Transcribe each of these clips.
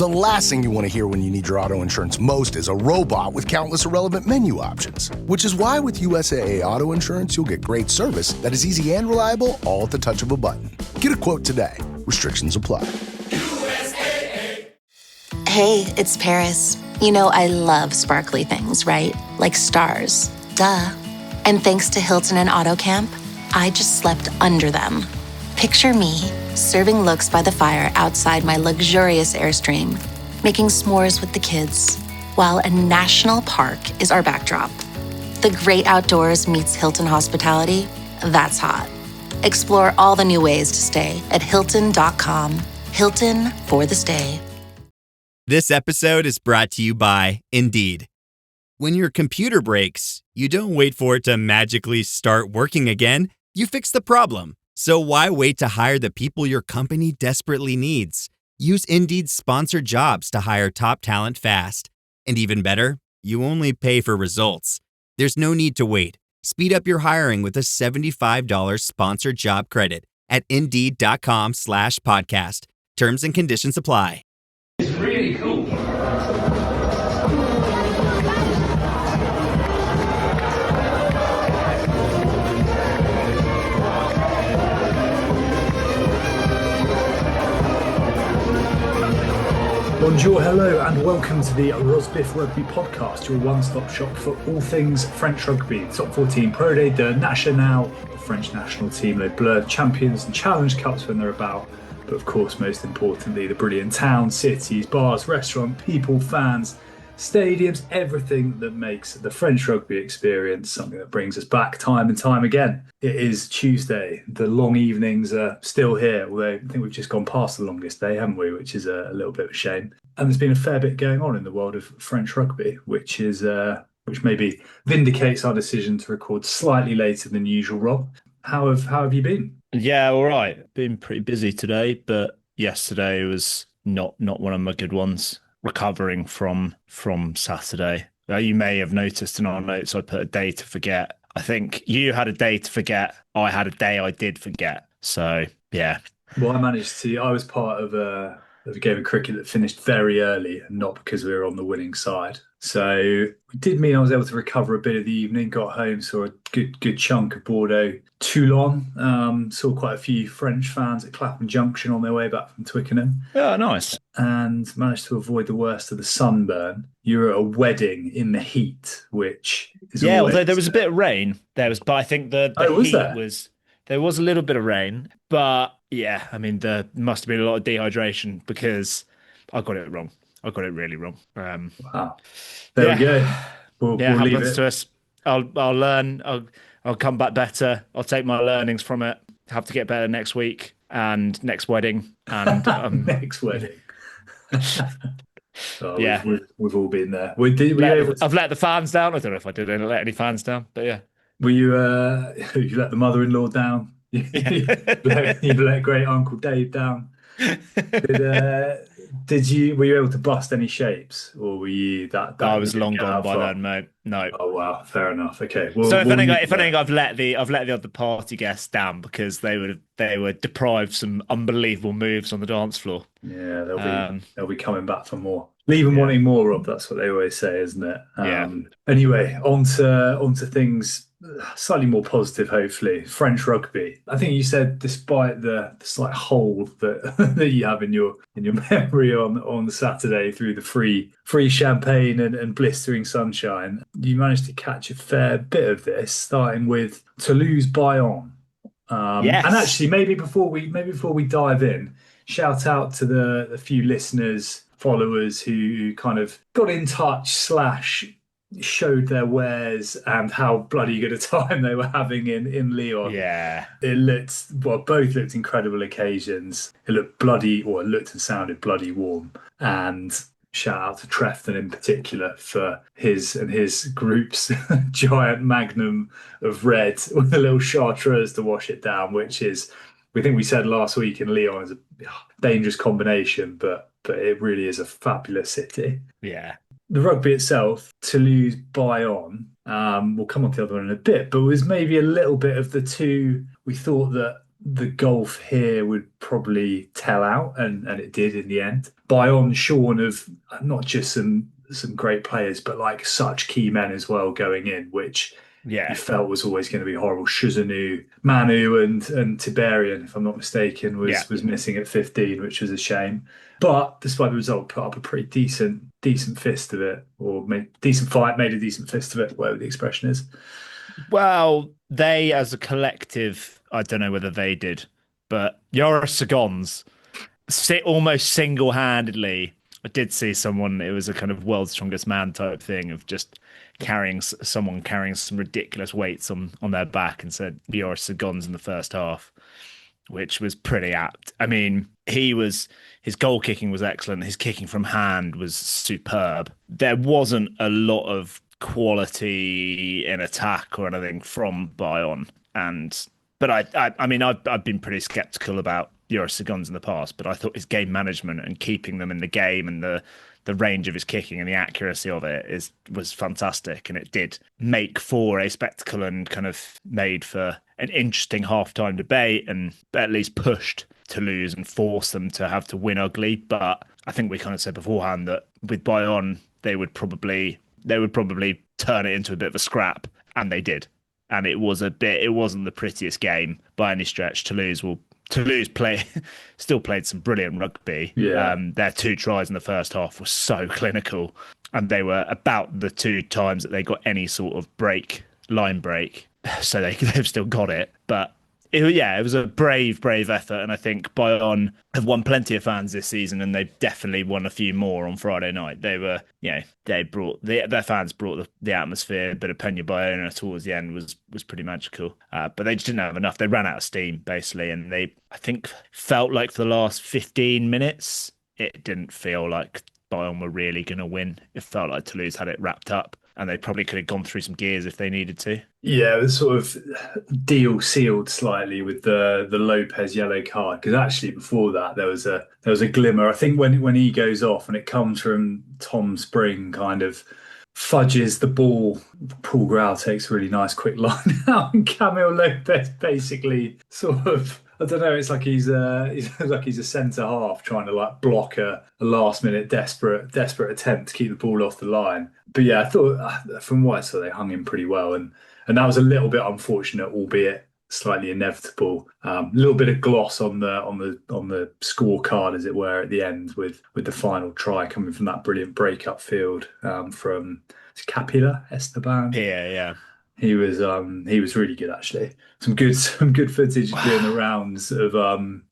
The last thing you want to hear when you need your auto insurance most is a robot with countless irrelevant menu options. Which is why with USAA Auto Insurance, you'll get great service that is easy and reliable, all at the touch of a button. Get a quote today. Restrictions apply. Hey, it's Paris. You know I love sparkly things, right? Like stars. Duh. And thanks to Hilton and Auto Camp, I just slept under them. Picture me, serving looks by the fire outside my luxurious Airstream, making s'mores with the kids, while a national park is our backdrop. The great outdoors meets Hilton hospitality. That's hot. Explore all the new ways to stay at Hilton.com. Hilton for the stay. This episode is brought to you by Indeed. When your computer breaks, you don't wait for it to magically start working again. You fix the problem. So why wait to hire the people your company desperately needs? Use Indeed's sponsored jobs to hire top talent fast. And even better, you only pay for results. There's no need to wait. Speed up your hiring with a $75 sponsored job credit at Indeed.com/podcast. Terms and conditions apply. It's really cool. Bonjour, hello, and welcome to the Rosbiff Rugby Podcast, your one-stop shop for all things French rugby. Top 14 Pro Day de National, the French national team, they blur champions and challenge cups when they're about. But of course, most importantly, the brilliant towns, cities, bars, restaurants, people, fans, stadiums, everything that makes the French rugby experience something that brings us back time and time again. It is Tuesday. The long evenings are still here, although I think we've just gone past the longest day, haven't we? Which is a little bit of a shame. And there's been a fair bit going on in the world of French rugby, which maybe vindicates our decision to record slightly later than usual. Rob, how have you been? Yeah, all right. Been pretty busy today, but yesterday was not one of my good ones. Recovering from Saturday. You may have noticed in our notes I put a day to forget. I think you had a day to forget. I had a day I did forget. So, yeah. Well, I was part of a game of cricket that finished very early, and not because we were on the winning side. So it did mean I was able to recover a bit of the evening, got home, saw a good chunk of Bordeaux, Toulon, saw quite a few French fans at Clapham Junction on their way back from Twickenham. Yeah, nice. And managed to avoid the worst of the sunburn. You were at a wedding in the heat, which is although there was a bit of rain. But I think the heat there was a little bit of rain, but yeah, I mean, there must have been a lot of dehydration because I got it wrong. I got it really wrong. Wow. There we go. We'll leave it to us. I'll learn. I'll come back better. I'll take my learnings from it. Have to get better next week and next wedding and next wedding. Yeah, we've all been there. I've let the fans down. I don't know if I did let any fans down, but yeah. Were you? You let the mother-in-law down. You let great Uncle Dave down. Were you able to bust any shapes, or were you that I was long gone by then, mate. No. Oh wow, fair enough. Okay. Well, so if anything, I've let the other party guests down because they were deprived some unbelievable moves on the dance floor. Yeah, they'll be coming back for more. Leave them wanting more, Rob. That's what they always say, isn't it? Yeah. Anyway, onto things slightly more positive, hopefully. French rugby. I think you said, despite the slight hole that you have in your memory on the Saturday through the free champagne and blistering sunshine, you managed to catch a fair bit of this, starting with Toulouse Bayonne. Yes. And actually, maybe before we dive in, shout out to the few listeners, followers who kind of got in touch / showed their wares and how bloody good a time they were having in Lyon. Yeah. Both looked incredible occasions. It looked and sounded bloody warm. And shout out to Trefton in particular for his and his group's giant magnum of red with a little chartreuse to wash it down, which is, we think we said last week in Lyon, is a dangerous combination, but it really is a fabulous city. Yeah. The rugby itself, Toulouse Bayonne, we'll come on to the other one in a bit, but it was maybe a little bit of the two. We thought that the gulf here would probably tell out, and it did in the end. Bayonne shorn of not just some great players, but like such key men as well going in, which you felt was always going to be horrible. Shuzanu, Manu, and Tiberian, if I'm not mistaken, was missing at 15, which was a shame. But despite the result, put up a pretty decent fist of it, or decent fight, made a decent fist of it, whatever the expression is. Well, they as a collective, I don't know whether they did, but Yoris Sagons sit almost single-handedly. I did see someone, it was a kind of world's strongest man type thing of just someone carrying some ridiculous weights on their back, and said Yoris Sagons in the first half, which was pretty apt. I mean, his goal kicking was excellent. His kicking from hand was superb. There wasn't a lot of quality in attack or anything from Bayonne. But I mean, I've been pretty skeptical about Yoris Sagons in the past, but I thought his game management and keeping them in the game and the range of his kicking and the accuracy of it was fantastic, and it did make for a spectacle and kind of made for an interesting halftime debate, and at least pushed Toulouse and forced them to have to win ugly. But I think we kind of said beforehand that with Bayonne they would probably turn it into a bit of a scrap, and they did. And it wasn't the prettiest game by any stretch. Toulouse still played some brilliant rugby. Yeah. Their 2 tries in the first half were so clinical, and they were about the 2 times that they got any sort of line break. So they've still got it. But it was a brave effort, and I think Bayonne have won plenty of fans this season, and they've definitely won a few more on Friday night. They were, their fans brought the atmosphere, but Pena Bayonne towards the end was pretty magical. But they just didn't have enough. They ran out of steam basically, and I think felt like for the last 15 minutes, it didn't feel like Bayonne were really going to win. It felt like Toulouse had it wrapped up, and they probably could have gone through some gears if they needed to. Yeah, it was sort of deal sealed slightly with the Lopez yellow card, because actually before that there was a glimmer. I think when he goes off and it comes from Tom Spring, kind of fudges the ball. Paul Grau takes a really nice quick line out, and Camille Lopez basically sort of, I don't know, it's like he's a centre half trying to like block a last minute desperate attempt to keep the ball off the line. But yeah, I thought from what I saw, they hung him pretty well, and that was a little bit unfortunate, albeit slightly inevitable. A little bit of gloss on the scorecard, as it were, at the end with the final try coming from that brilliant break-up field from Capilla Esteban. Yeah. He was really good, actually. Some good footage doing the rounds of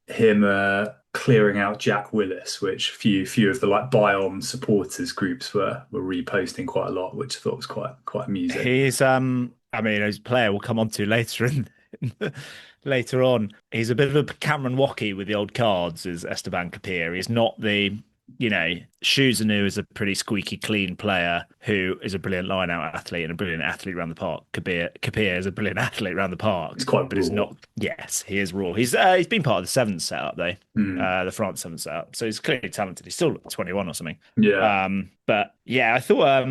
him clearing out Jack Willis, which few of the like Bayonne supporters groups were reposting quite a lot, which I thought was quite amusing. He's his player we'll come on to later on. He's a bit of a Cameron Wackey with the old cards, is Esteban Capilla. He's not the Shuzanu is a pretty squeaky clean player who is a brilliant line-out athlete and a brilliant athlete around the park. Capilla is a brilliant athlete around the park. He's quite raw. Is not. Yes, he is raw. He's been part of the 7th setup though, the France 7th setup. So he's clearly talented. He's still 21 or something. Yeah. But yeah, I thought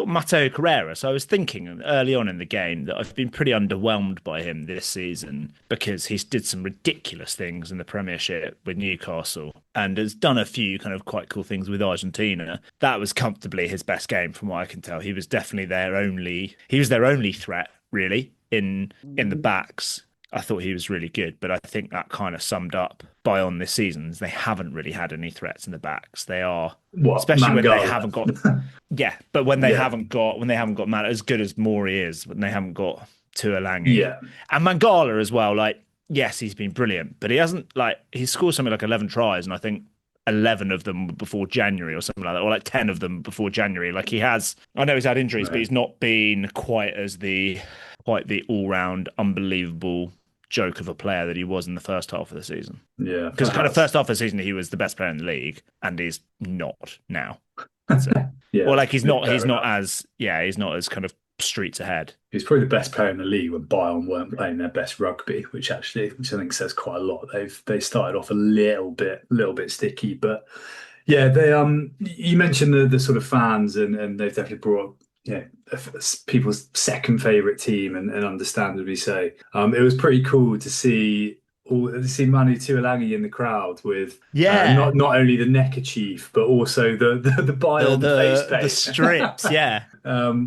Mateo Carrera. So I was thinking early on in the game that I've been pretty underwhelmed by him this season, because he's did some ridiculous things in the Premiership with Newcastle and has done a few kind of quite cool things with Argentina. That was comfortably his best game from what I can tell. He was definitely their only threat really in the backs. I thought he was really good, but I think that kind of summed up Bayonne this season. They haven't really had any threats in the backs. They are, especially Mangala. When they haven't got, but when they haven't got man as good as Mori is, when they haven't got Tuolangi, and Mangala as well. Like, yes, he's been brilliant, but he hasn't he scored something like 11 tries, and I think 11 of them before January or something like that, or like 10 of them before January. Like I know he's had injuries, but he's not been quite the all-round unbelievable joke of a player that he was in the first half of the season. Yeah, because kind of first half of the season he was the best player in the league, and he's not now. Or like he's not as kind of streets ahead. He's probably the best player in the league when Bayonne weren't playing their best rugby, which I think says quite a lot. They started off a little bit sticky, but yeah, they you mentioned the sort of fans, and they've definitely brought people's second favourite team, and understandably so. It was pretty cool to see see Manu Tuilagi in the crowd with Yeah. not only the neckerchief but also the Bayonne face The paint. strips, yeah.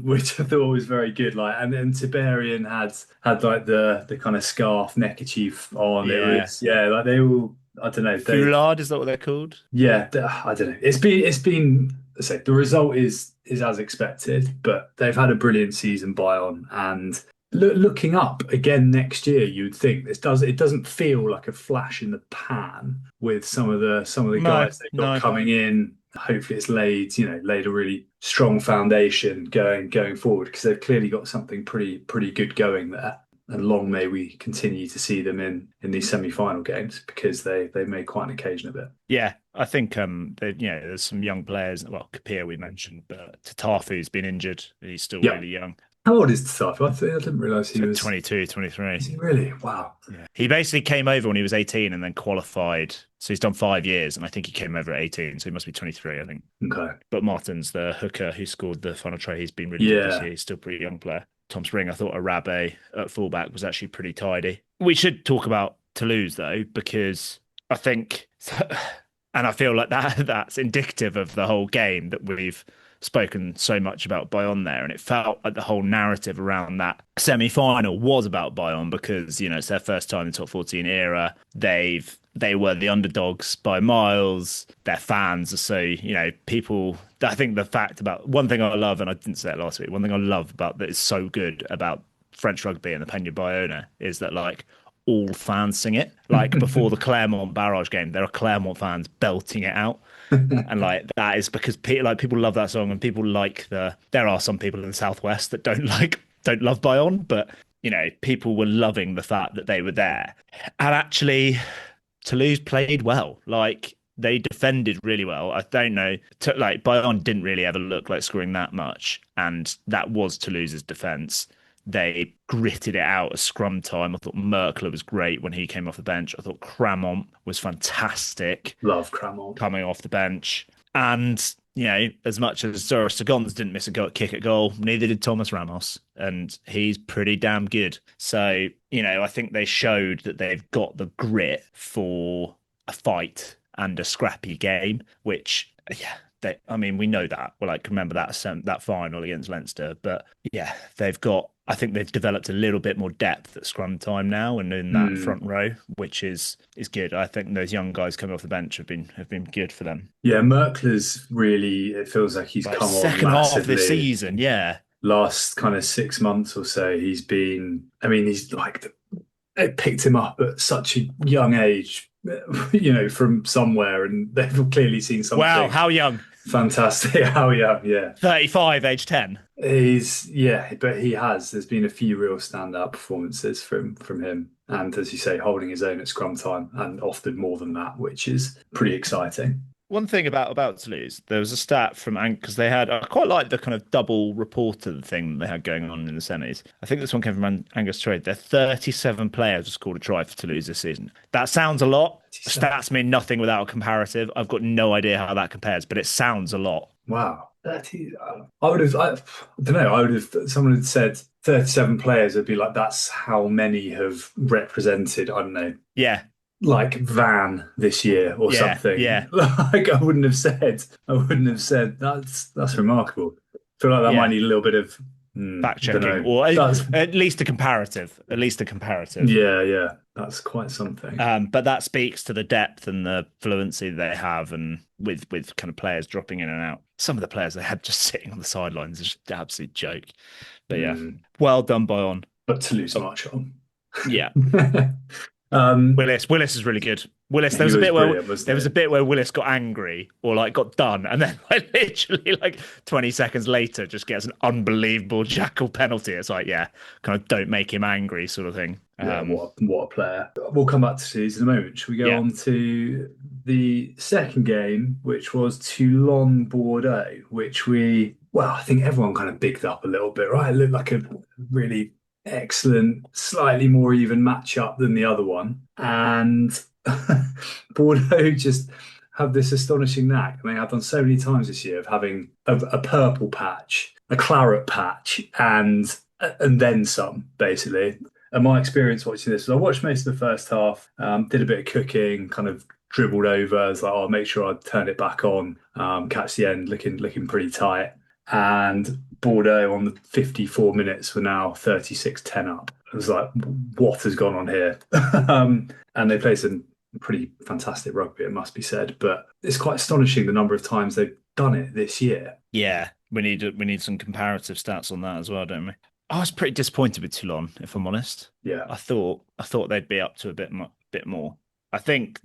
Which I thought was very good. Like, and then Tiberian had like the kind of scarf neckerchief on. It Yeah. was like they all. I don't know. Foulard, is that what they're called? Yeah, I don't know. It's been. Let's say the result is as expected, but they've had a brilliant season, Bayonne, and looking up again next year, you would think it doesn't feel like a flash in the pan with some of the guys they've got coming in. Hopefully it's laid a really strong foundation going forward, because they've clearly got something pretty good going there. And long may we continue to see them in these semi-final games, because they made quite an occasion of it. Yeah, I think there's some young players. Well, Kapir we mentioned, but Tatafu's been injured. He's still really young. How old is Tatafu? I didn't realise he was 22, 23. Is he really? Wow. Yeah. He basically came over when he was 18 and then qualified. So he's done 5 years, and I think he came over at 18, so he must be 23, I think. Okay. But Martin's the hooker who scored the final try. He's been really good this year. He's still a pretty young player. Tom Spring, I thought Arabe at fullback was actually pretty tidy. We should talk about Toulouse, though, because I think, and I feel like that's indicative of the whole game, that we've spoken so much about Bayonne there, and it felt like the whole narrative around that semi-final was about Bayonne, because it's their first time in the top 14 era. They were the underdogs by miles. Their fans are so people. I think the fact about one thing I love, and I didn't say it last week, one thing I love about that is so good about French rugby and the Peña Bayonne is that like all fans sing it. Like before the Clermont barrage game, there are Clermont fans belting it out. And like that is because people love that song, and people like there are some people in the southwest that don't love Bayonne, but people were loving the fact that they were there. And actually Toulouse played well. Like they defended really well. I don't know, Bayonne didn't really ever look like scoring that much, and that was Toulouse's defence. They gritted it out at scrum time. I thought Merkler was great when he came off the bench. I thought Cramont was fantastic. Love Cramont. Coming off the bench. And, as much as Zora Sagons didn't miss a kick at goal, neither did Thomas Ramos. And he's pretty damn good. So, I think they showed that they've got the grit for a fight and a scrappy game, which, we know that. Well, remember that final against Leinster. But, I think they've developed a little bit more depth at scrum time now and in that front row, which is good. I think those young guys coming off the bench have been good for them. Yeah, Merkler's really, it feels like he's come on second half of this season, last kind of 6 months or so, he's been, he's it picked him up at such a young age, from somewhere, and they've clearly seen something. Wow, how young? Fantastic. How young, yeah. 35, age 10. But there's been a few real standout performances from him. And as you say, holding his own at scrum time, and often more than that, which is pretty exciting. One thing about Toulouse, there was a stat from because they had, I quite like the kind of double reporter thing they had going on in the semis. I think this one came from Angus Trade. There are 37 players who scored a try for Toulouse this season. That sounds a lot. 37. Stats mean nothing without a comparative. I've got no idea how that compares, but it sounds a lot. Wow. I don't know. Someone had said 37 players, would be like, that's how many have represented, I don't know. Yeah. Like Van this year or something. Yeah. I wouldn't have said that's remarkable. I feel like that might need a little bit of fact checking, or at least a comparative. Yeah. That's quite something. But that speaks to the depth and the fluency they have, and with kind of players dropping in and out. Some of the players they had just sitting on the sidelines is just an absolute joke. But well done, Bayonne. But Toulouse march on. Yeah. Willis is really good. Willis, there was a bit where Willis got angry or got done, and then literally 20 seconds later just gets an unbelievable jackal penalty. It's kind of don't make him angry sort of thing. What a player. We'll come back to Toulouse in a moment. Should we go on to the second game, which was Toulon Bordeaux, which I think everyone kind of bigged up a little bit, right? It looked like a really excellent, slightly more even matchup than the other one. And Bordeaux just have this astonishing knack, and they have done so many times this year, of having a purple patch, a claret patch, and then some, basically. And my experience watching this was I watched most of the first half, did a bit of cooking, kind of dribbled over. I was like, I'll make sure I turn it back on, catch the end, looking pretty tight. And Bordeaux on the 54 minutes were now 36-10 up. I was like, what has gone on here? And they played some pretty fantastic rugby, it must be said. But it's quite astonishing the number of times they've done it this year. Yeah, we need some comparative stats on that as well, don't we? I was pretty disappointed with Toulon, if I'm honest. Yeah, I thought they'd be up to a bit more. I think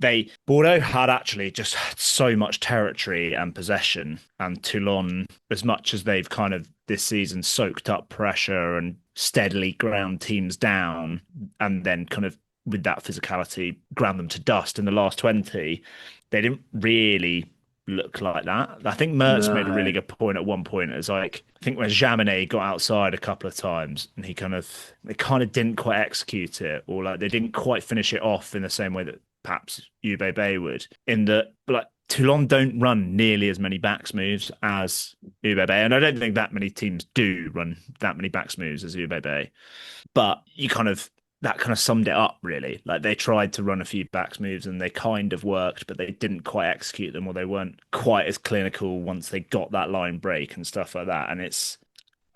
Bordeaux had actually just had so much territory and possession, and Toulon, as much as they've kind of this season soaked up pressure and steadily ground teams down, and then kind of with that physicality ground them to dust in the last 20, they didn't really look like that. I think Mertz made a really good point at one point. It's like, I think when Jaminet got outside a couple of times and they kind of didn't quite execute it, or like they didn't quite finish it off in the same way that perhaps UBB would, in that like Toulon don't run nearly as many backs moves as UBB, and I don't think that many teams do run that many backs moves as UBB, but that kind of summed it up, really. Like they tried to run a few backs moves and they kind of worked, but they didn't quite execute them, or they weren't quite as clinical once they got that line break and stuff like that. And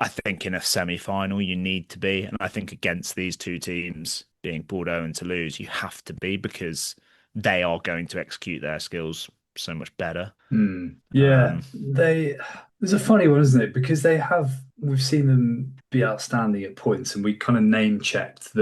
I think in a semi-final you need to be, and I think against these two teams, being Bordeaux and Toulouse, you have to be, because they are going to execute their skills so much better. Yeah, there's a funny one, isn't it? Because we've seen them be outstanding at points, and we kind of name checked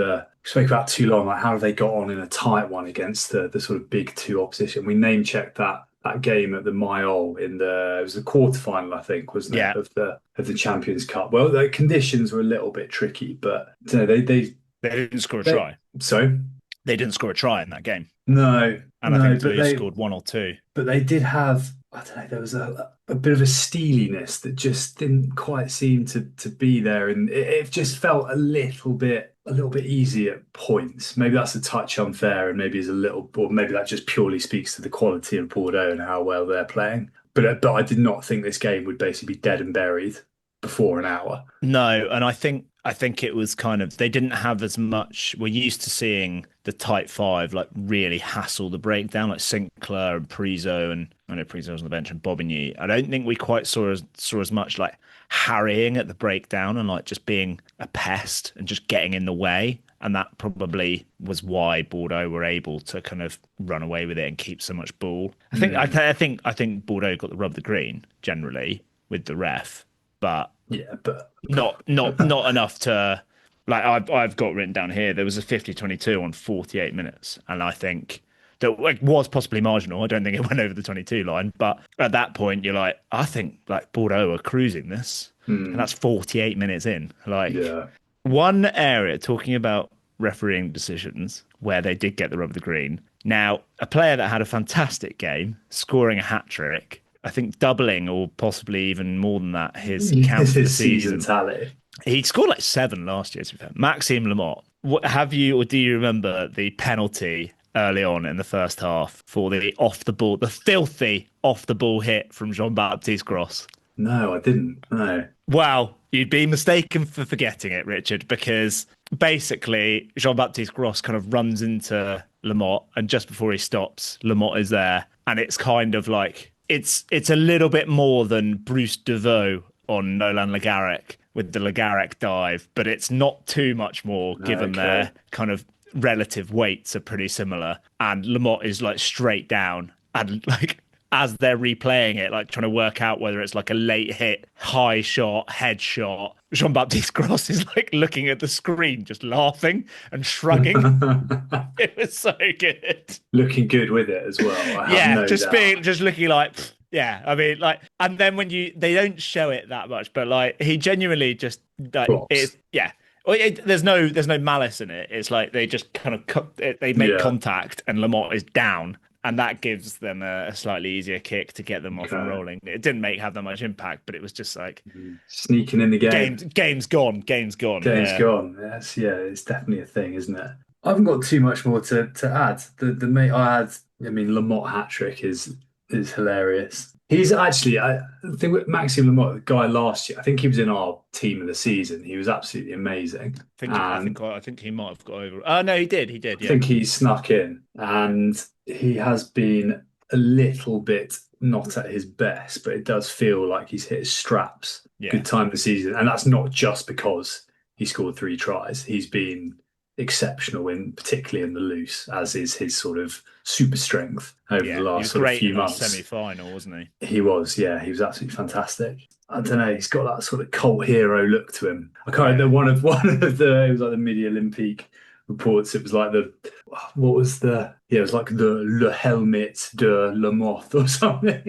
spoke about Toulon, like how they got on in a tight one against the sort of big two opposition. We name checked that game at the Mayol it was the quarterfinal, I think, wasn't it, of the Champions Cup. Well, the conditions were a little bit tricky, but they didn't score a try. So they didn't score a try in that game. No, and I think Toulouse scored one or two. But they did have, I don't know, there was a bit of a steeliness that just didn't quite seem to be there, and it just felt a little bit easy at points. Maybe that's a touch unfair, and maybe that just purely speaks to the quality of Bordeaux and how well they're playing. But I did not think this game would basically be dead and buried before an hour. No, and I think it was kind of, they didn't have as much. We're used to seeing the tight five like really hassle the breakdown, like Sinclair and Priso, and I know Priso was on the bench, and Bobigny. I don't think we quite saw as much like harrying at the breakdown and like just being a pest and just getting in the way. And that probably was why Bordeaux were able to kind of run away with it and keep so much ball. I think Bordeaux got the rub of the green generally with the ref, but not enough to, like, I've got written down here, there was a 50-22 on 48 minutes, and I think that was possibly marginal. I don't think it went over the 22 line, but at that point you're like, I think like Bordeaux are cruising this, and that's 48 minutes in. Like, one area, talking about refereeing decisions where they did get the rub of the green. Now, a player that had a fantastic game, scoring a hat-trick, I think doubling or possibly even more than that his count for the season tally. He scored like 7 last year, to be fair. Maxime Lamotte. Do you remember the penalty early on in the first half for the filthy off the ball hit from Jean-Baptiste Gros? No, I didn't. No. Wow, you'd be mistaken for forgetting it, Richard, because basically Jean-Baptiste Gros kind of runs into Lamotte, and just before he stops, Lamotte is there, and it's kind of like, it's a little bit more than Bruce DeVoe on Nolan Legaric with the Legaric dive, but it's not too much more, given their kind of relative weights are pretty similar. And Lamotte is like straight down, and like as they're replaying it, like trying to work out whether it's like a late hit, high shot, head shot, Jean-Baptiste Gros is like looking at the screen, just laughing and shrugging. It was so good. Looking good with it as well. Just looking like, yeah, I mean, like, and then when they don't show it that much, but like he genuinely just like it's there's no malice in it. It's like they just kind of they make contact, and Lamotte is down, and that gives them a slightly easier kick to get them off and rolling. It didn't have that much impact, but it was just like sneaking in the game. Game's gone. Gone. Yes, it's definitely a thing, isn't it? I haven't got too much more to add. The mate I had, I mean, Lamotte hat trick is hilarious. He's actually, I think with Maxime Lamotte, the guy last year, I think he was in our team of the season. He was absolutely amazing. I think he might have got over. Oh no, he did. He did. I Yeah. think he snuck in, and he has been a little bit not at his best, but it does feel like he's hit his straps. Yeah. Good time of the season, and that's not just because he scored 3 tries. He's been exceptional particularly in the loose, as is his sort of super strength over the last sort of few months. Semi-final, wasn't he? He was, yeah, he was absolutely fantastic. I don't know, he's got that sort of cult hero look to him. I can't remember one of the, it was like the Midi Olympique reports. It was like it was like the Le Helmet de La Motte or something.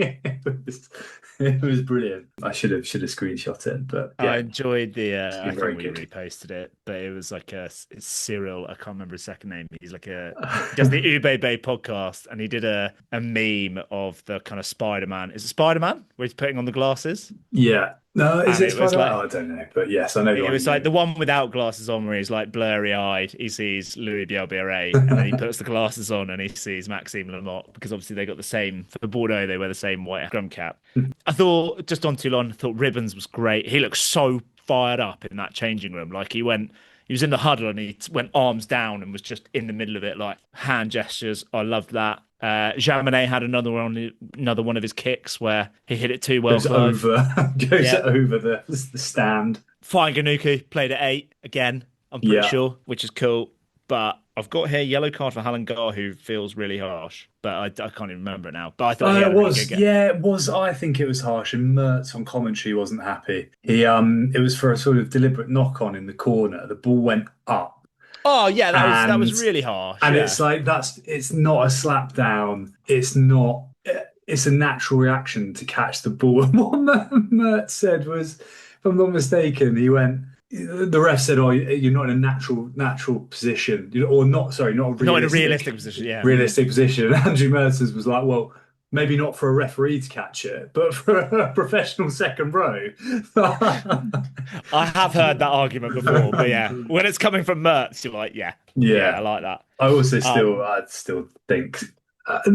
It was brilliant. I should have screenshot it, but yeah. I enjoyed the. I think we good. reposted it, but it was like it's Cyril. I can't remember his second name. He's like he does the Ube Bay podcast, and he did a meme of the kind of Spider-Man. Is it Spider-Man where he's putting on the glasses? Yeah. No, is it Spider-Man? Like, I don't know, but yes, I know. It was like the one without glasses on, where he's like blurry-eyed. He sees Louis Bielbiaré, and then he puts the glasses on, and he sees Maxime Lamotte, because obviously they got the same for Bordeaux. They wear the same white scrum cap. I thought just on Toulon, I thought Ribbons was great. He looked so fired up in that changing room. Like he was in the huddle and he went arms down and was just in the middle of it, like hand gestures. I loved that. Jaminet had another one of his kicks where he hit it too well. Goes over the stand. Fine Ganuku played at 8 again, I'm pretty sure, which is cool. But I've got here yellow card for Halengar, who feels really harsh, but I can't even remember it now. But I thought it was. Yeah, it was. I think it was harsh, and Mertz on commentary wasn't happy. It was for a sort of deliberate knock on in the corner. The ball went up. Oh yeah, that was really harsh. And it's like it's not a slap down. It's not. It's a natural reaction to catch the ball. And what Mertz said was, if I'm not mistaken, he went. The ref said, "Oh, you're not in a natural position, or not. Sorry, not in a realistic position. Yeah, realistic position." And Andrew Mertz was like, "Well, maybe not for a referee to catch it, but for a professional second row." I have heard that argument before, but yeah, when it's coming from Mertz, you're like, yeah, I like that. I also still think. That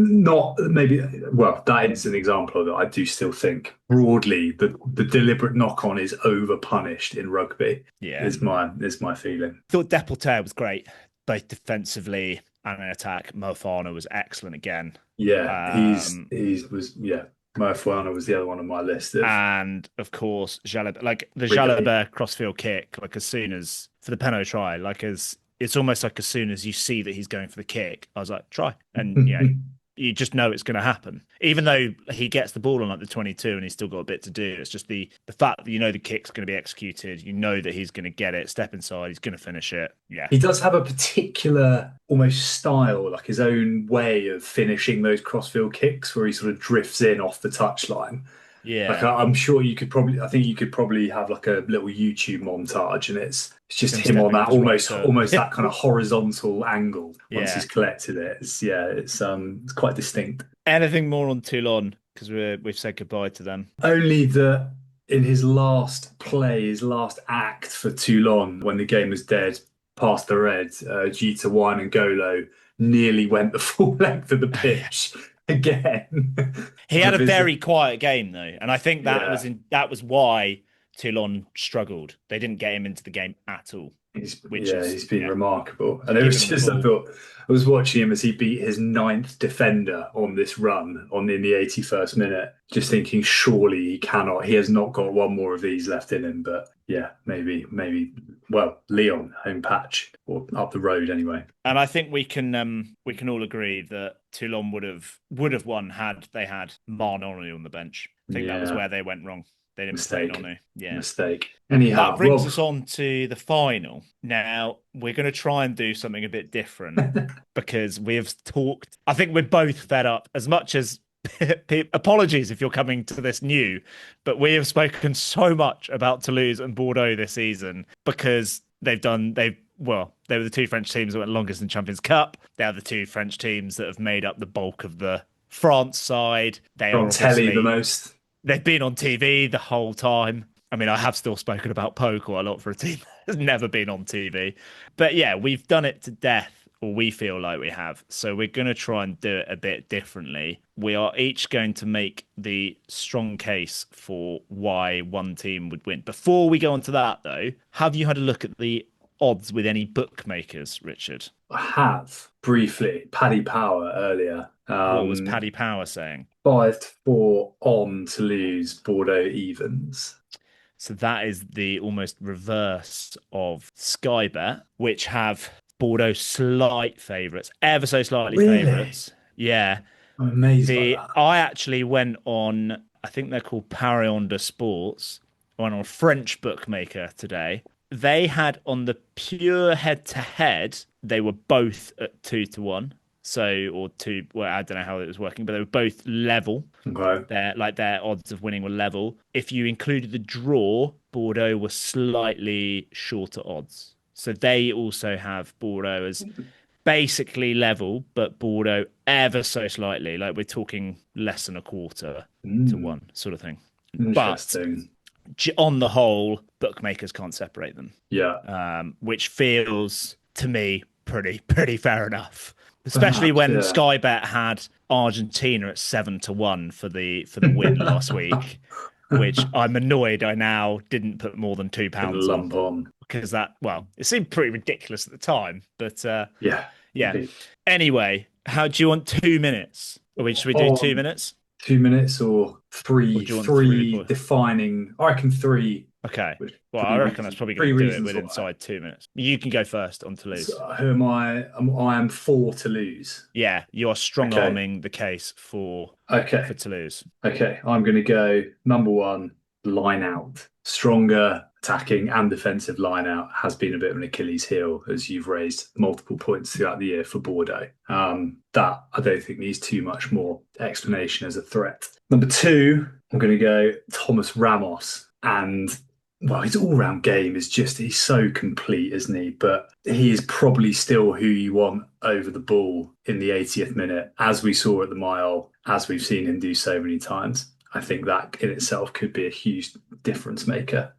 is an example that I do still think broadly the deliberate knock on is over punished in rugby. Yeah, is my feeling. I thought Deportaire was great, both defensively and in attack. Mofana was excellent again. Yeah, Mofana was the other one on my list. And of course, Jalabert crossfield kick, like as soon as for the penalty try, it's almost like as soon as you see that he's going for the kick, I was like, try. And you just know it's going to happen. Even though he gets the ball on like the 22 and he's still got a bit to do. It's just the fact that the kick's going to be executed. You know that he's going to get it, step inside, he's going to finish it. Yeah. He does have a particular almost style, like his own way of finishing those crossfield kicks where he sort of drifts in off the touchline. Yeah, like I'm sure you could probably have like a little YouTube montage, and it's just him on that almost that kind of horizontal angle once he's collected it. It's quite distinct. Anything more on Toulon, because we've said goodbye to them? Only that in his last act for Toulon, when the game was dead past the red, Gita Wine and Golo nearly went the full length of the pitch. Again, he had a very quiet game though, and I think that was why Toulon struggled. They didn't get him into the game at all. He's been remarkable, and it was just I was watching him as he beat his 9th defender on this run in the 81st minute, just thinking surely he has not got one more of these left in him. But yeah, maybe Lyon home patch or up the road anyway. And I think we can all agree that Toulon would have won had they had Marn Henry on the bench. I think that was where they went wrong. They didn't play Henry. Yeah, mistake. Anyhow, that brings us on to the final. Now we're going to try and do something a bit different because we've talked. I think we're both fed up as much as. Apologies if you're coming to this new, but we have spoken so much about Toulouse and Bordeaux this season because they were the 2 French teams that went longest in Champions Cup. They are the 2 French teams that have made up the bulk of the France side. They are on telly the most. They've been on TV the whole time. I mean, I have still spoken about Poe quite a lot for a team that's never been on TV. But yeah, we've done it to death or we feel like we have. So we're going to try and do it a bit differently. We are each going to make the strong case for why one team would win. Before we go on to that, though, have you had a look at the odds with any bookmakers, Richard? I have briefly. Paddy Power earlier. What was Paddy Power saying? 5-4 on Toulouse, Bordeaux evens. So that is the almost reverse of Sky Bet, which have Bordeaux slight favourites, ever so slightly favourites. Yeah. I'm amazed by that. I actually went on, I think they're called Parion de Sports, I went on a French bookmaker today. They had on the pure head-to-head, they were both at 2-1. So, or two, well, I don't know how it was working, but they were both level. Okay. Their odds of winning were level. If you included the draw, Bordeaux were slightly shorter odds. So they also have Bordeaux as basically level, but Bordeaux ever so slightly, like we're talking less than a quarter to one sort of thing. Interesting. But on the whole, bookmakers can't separate them. Yeah. Which feels to me pretty fair enough. Especially when Sky Bet had Argentina at 7-1 for the win last week, which I'm annoyed I now didn't put more than £2 on. Because that, well, it seemed pretty ridiculous at the time, but yeah. Anyway, how do you want 2 minutes? Should we do 2 minutes? 2 minutes or three defining? I reckon three. Okay. Well, I reckon that's probably going to do it within inside 2 minutes. You can go first on Toulouse. So who am I? I am for Toulouse. Yeah, you are strong-arming the case for Toulouse. Okay, I'm going to go number one, line out. Stronger attacking and defensive line out has been a bit of an Achilles heel, as you've raised multiple points throughout the year for Bordeaux. That I don't think needs too much more explanation as a threat. Number two, I'm going to go Thomas Ramos. And well, his all-round game is he's so complete, isn't he? But he is probably still who you want over the ball in the 80th minute, as we saw at the Mile, as we've seen him do so many times. I think that in itself could be a huge difference maker.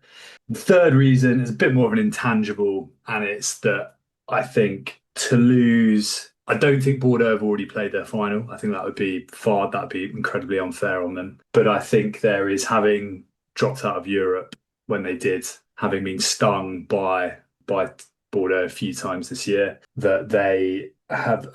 The third reason is a bit more of an intangible, and it's that I think Toulouse, I don't think Bordeaux have already played their final. I think that'd be incredibly unfair on them. But I think there is, having dropped out of Europe when they did, having been stung by Bordeaux a few times this year, that they have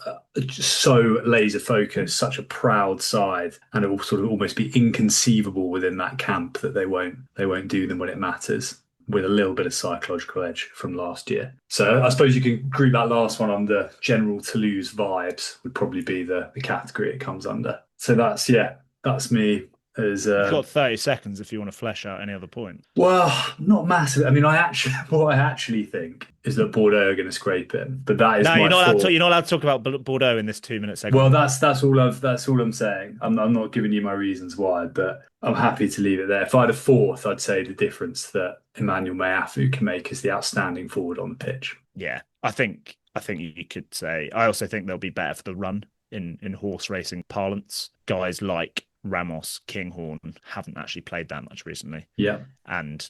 so laser focused, such a proud side, and it will sort of almost be inconceivable within that camp that they won't do them when it matters, with a little bit of psychological edge from last year. So I suppose you can group that last one under general Toulouse vibes, would probably be the category it comes under. So that's me. You've got 30 seconds if you want to flesh out any other point. Well, not massive. I mean, what I actually think is that Bordeaux are going to scrape it, but that is you're not allowed to talk about Bordeaux in this 2 minute segment. Well, that's all I'm saying. I'm not giving you my reasons why, but I'm happy to leave it there. If I had a fourth, I'd say the difference that Emmanuel Meafu can make is the outstanding forward on the pitch. Yeah, I think you could say. I also think they'll be better for the run in horse racing parlance. Guys like Ramos, Kinghorn haven't actually played that much recently. Yeah. And,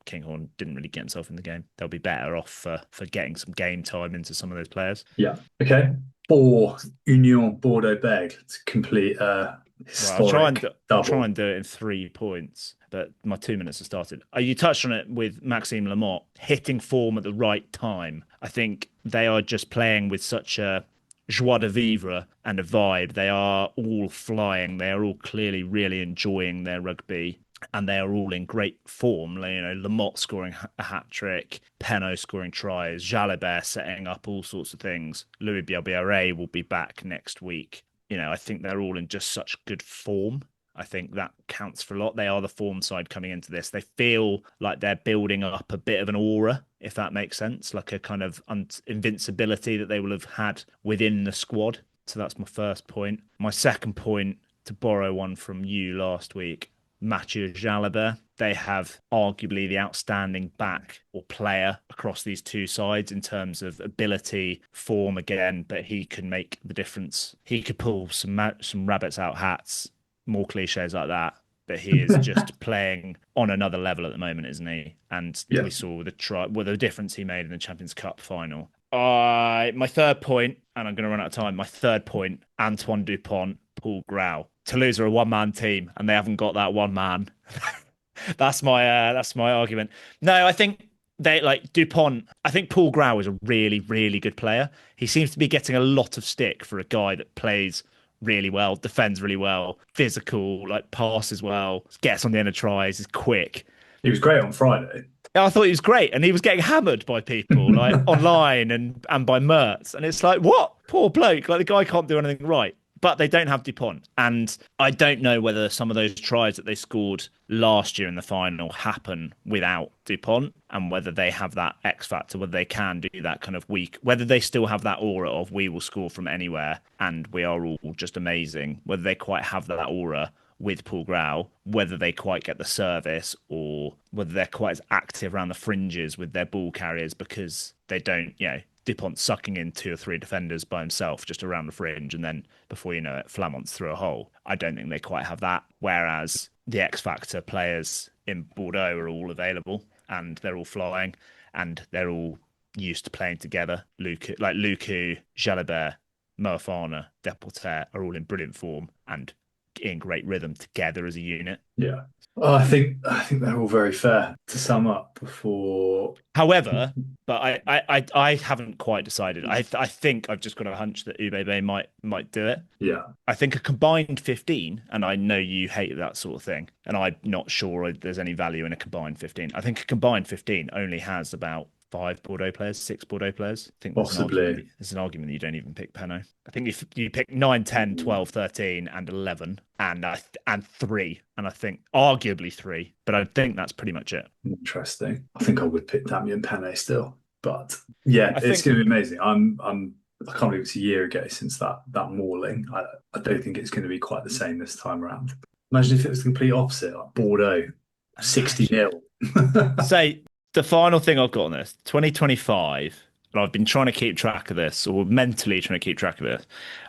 Kinghorn didn't really get himself in the game. They'll be better off for getting some game time into some of those players. Yeah. Okay. 4, Union Bordeaux Bègles to complete historic I'll try and do it in 3 points, but my 2 minutes have started. You touched on it with Maxime Lamotte, hitting form at the right time. I think they are just playing with such a joie de vivre and a vibe. They are all flying. They are all clearly really enjoying their rugby, and they are all in great form. Lamotte scoring a hat-trick, Penaud scoring tries, Jalabert setting up all sorts of things. Louis Bielbiaré will be back next week. I think they're all in just such good form. I think that counts for a lot. They are the form side coming into this. They feel like they're building up a bit of an aura, if that makes sense, like a kind of invincibility that they will have had within the squad. So that's my first point. My second point, to borrow one from you last week, Mathieu Jalabert. They have arguably the outstanding back or player across these two sides in terms of ability, form again, but he can make the difference. He could pull some rabbits out hats, more cliches like that, but he is just playing on another level at the moment, isn't he? And we saw the difference he made in the Champions Cup final. My third point, and I'm going to run out of time. My third point: Antoine Dupont, Paul Grau. Toulouse are a one-man team, and they haven't got that one man. That's my argument. No, I think they like Dupont. I think Paul Grau is a really, really good player. He seems to be getting a lot of stick for a guy that plays really well, defends really well, physical, like passes well, gets on the end of tries, is quick. He was great on Friday. I thought he was great, and he was getting hammered by people like online and by Mertz, and it's like, what? Poor bloke! Like the guy can't do anything right. But they don't have Dupont, and I don't know whether some of those tries that they scored last year in the final happen without Dupont, and whether they have that X factor, whether they can do that kind of weak, whether they still have that aura of we will score from anywhere and we are all just amazing, whether they quite have that aura with Paul Grau, whether they quite get the service or whether they're quite as active around the fringes with their ball carriers because they don't, Dupont sucking in 2 or 3 defenders by himself just around the fringe, and then before you know it, Flamont's through a hole. I don't think they quite have that. Whereas the X Factor players in Bordeaux are all available and they're all flying and they're all used to playing together. Luku, Jalabert, Moefana, Deporter are all in brilliant form and in great rhythm together as a unit. Yeah. I think they're all very fair to sum up before. However, but I haven't quite decided. I think I've just got a hunch that Ubebe might do it. Yeah. I think a combined 15, and I know you hate that sort of thing, and I'm not sure there's any value in a combined 15. I think a combined 15 only has about 5 Bordeaux players, 6 Bordeaux players. I think possibly there's an argument that you don't even pick Penaud. I think if you pick 9, 10, 12, 13 and 11 and 3, and I think arguably 3, but I think that's pretty much it. Interesting. I think I would pick Damien Penaud still, but yeah, it's going to be amazing. I can't believe it's a year ago since that mauling. I don't think it's going to be quite the same this time around. Imagine if it was the complete opposite, like Bordeaux 60-0. Say the final thing I've got on this 2025, and I've been trying to keep track of this, or mentally trying to keep track of this.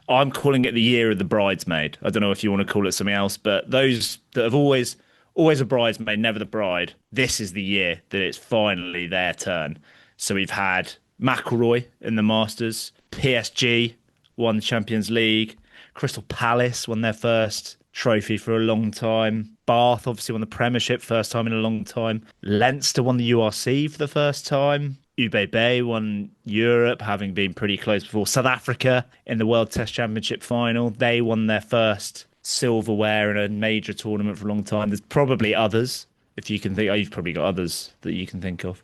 I'm calling it the year of the bridesmaid. I don't know if you want to call it something else, but those that have always a bridesmaid, never the bride. This is the year that it's finally their turn. So we've had McIlroy in the Masters, PSG won the Champions League, Crystal Palace won their first trophy for a long time. Bath obviously won the Premiership, first time in a long time. Leinster won the URC for the first time. Ubebe won Europe, having been pretty close before. South Africa in the World Test Championship final. They won their first silverware in a major tournament for a long time. There's probably others, if you can think. You've probably got others that you can think of.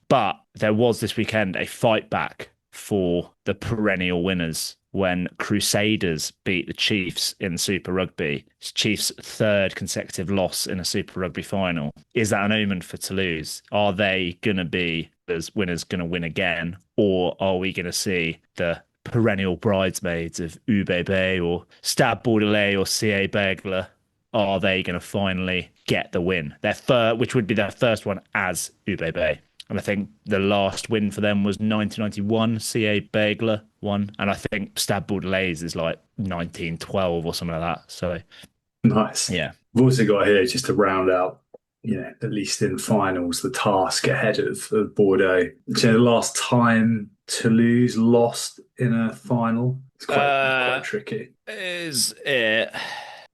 But there was this weekend a fight back for the perennial winners when Crusaders beat the Chiefs in Super Rugby. It's Chiefs' 3rd consecutive loss in a Super Rugby final. Is that an omen for Toulouse? Are they going to be, as winners, going to win again? Or are we going to see the perennial bridesmaids of UBB or Stade Toulousain or CA Bègles? Are they going to finally get the win? Which would be their first one as UBB. And I think the last win for them was 1991, CA Bègles won. And I think Stade Toulousain is like 1912 or something like that. So nice. Yeah. We've also got here just to round out, at least in finals, the task ahead of Bordeaux. So the last time Toulouse lost in a final, it's quite tricky.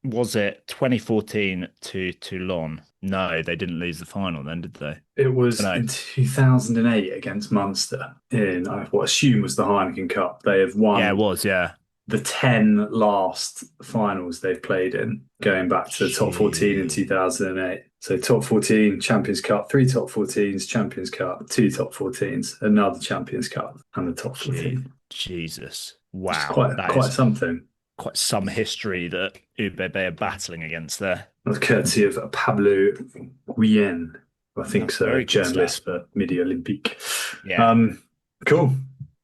Was it 2014 to Toulon? No, they didn't lose the final then, did they? It was in 2008 against Munster in what I assume was the Heineken Cup. They have won. Yeah, it was, yeah. The 10 last finals they've played in, going back to the top 14 in 2008. So top 14, Champions Cup, 3 top 14s, Champions Cup, 2 top 14s, another Champions Cup, and the top 14. Jesus. Wow. It's quite something. Quite some history that UBB are battling against there. That's courtesy of Pablo Guillen, I think so, a journalist for Midi Olympique. Yeah. Cool.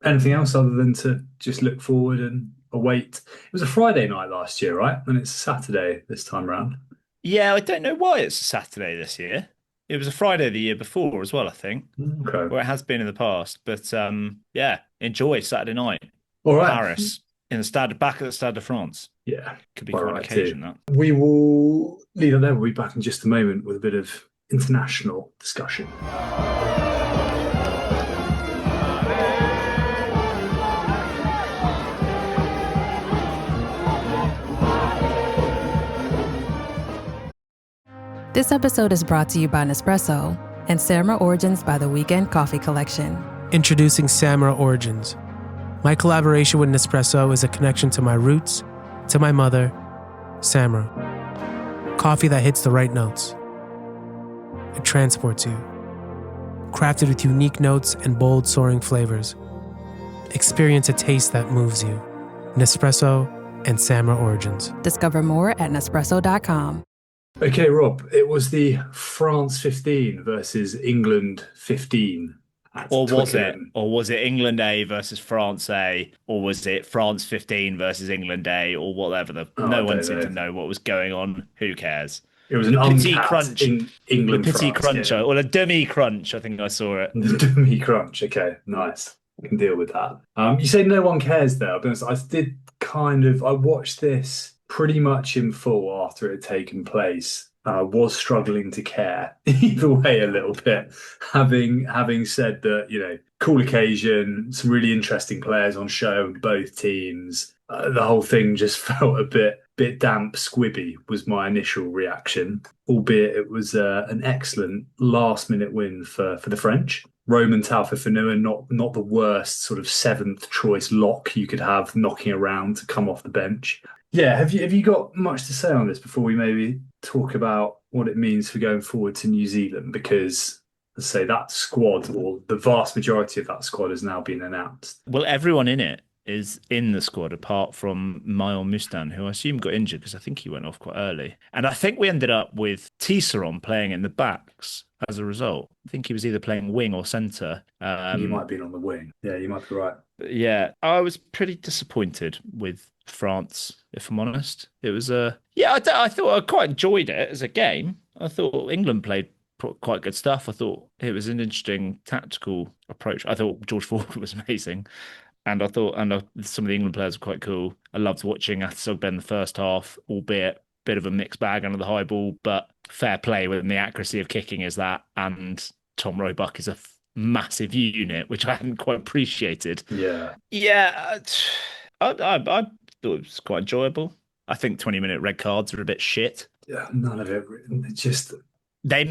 Anything else other than to just look forward and await? It was a Friday night last year, right? And it's a Saturday this time around. Yeah, I don't know why it's a Saturday this year. It was a Friday the year before as well, I think. Okay. Or it has been in the past. But enjoy Saturday night. All right. Paris. Back at the Stade de France. Yeah. Could be quite an occasion, that. We will leave it there. We'll be back in just a moment with a bit of international discussion. This episode is brought to you by Nespresso and Samra Origins by the Weekend Coffee Collection. Introducing Samra Origins. My collaboration with Nespresso is a connection to my roots, to my mother, Samra. Coffee that hits the right notes. It transports you. Crafted with unique notes and bold, soaring flavors. Experience a taste that moves you. Nespresso and Samra Origins. Discover more at Nespresso.com. Okay, Rob, it was the France 15 versus England 15. Or was it England A versus France A? Or was it France 15 versus England A? Or whatever. No one seemed to know what was going on. Who cares? It was an Petit uncapped crunch. England Petit France, crunch, yeah. or a demi crunch. I think I saw it. The demi crunch. Okay, nice. I can deal with that. You say no one cares there. I'll be honest, I watched this pretty much in full after it had taken place. I was struggling to care either way a little bit, having said that, cool occasion, some really interesting players on show in both teams. The whole thing just felt a bit damp, squibby was my initial reaction, albeit it was an excellent last-minute win for the French. Roman Taufifenua, not the worst sort of seventh choice lock you could have knocking around to come off the bench. Yeah, have you got much to say on this before we maybe talk about what it means for going forward to New Zealand? Because, let's say, that squad, or the vast majority of that squad, has now been announced. Well, everyone in it is in the squad apart from Mayon Mustan, who I assume got injured because I think he went off quite early. And I think we ended up with Tisserand playing in the backs as a result. I think he was either playing wing or centre. You might have been on the wing. Yeah, you might be right. Yeah, I was pretty disappointed with France, if I'm honest. It was I thought I quite enjoyed it as a game. I thought England played quite good stuff. I thought it was an interesting tactical approach. I thought George Ford was amazing. And I thought some of the England players were quite cool. I loved watching Athsogbe in the first half, albeit a bit of a mixed bag under the high ball, but fair play within the accuracy of kicking is that. And Tom Roebuck is a massive unit, which I hadn't quite appreciated. Yeah. Yeah, I thought it was quite enjoyable. I think 20-minute red cards are a bit shit. Yeah, none of it. Just they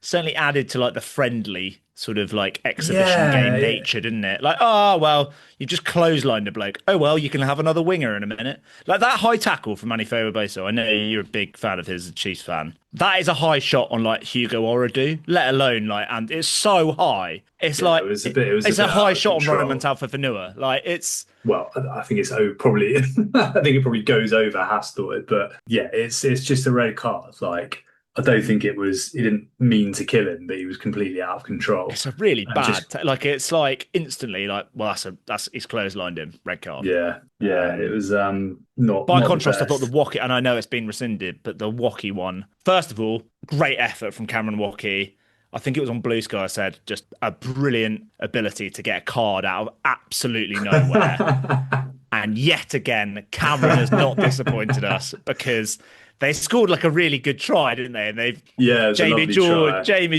certainly added to like the friendly sort of like exhibition game nature, didn't it? Like, oh well, you just clotheslined a bloke. Oh well, you can have another winger in a minute. Like that high tackle from Manifesto Boso. I know you're a big fan of his, a Chiefs fan. That is a high shot on like Hugo Oradu, let alone like, and it's so high. It's like it's a high shot on Roman Taufifenua. Like it's. Well, I think it's probably. I think it probably goes over Hasthorpe, but yeah, it's just a red card. Like, I don't think it was. He didn't mean to kill him, but he was completely out of control. It's a really bad. Like it's like instantly. Like, well, he's clotheslined him. Red card. Yeah. It was not. By not contrast, I thought the Woki, and I know it's been rescinded, but the Woki one. First of all, great effort from Cameron Woki. I think it was on Blue Sky. I said just a brilliant ability to get a card out of absolutely nowhere. And yet again, Cameron has not disappointed us because they scored like a really good try, didn't they? And Jamie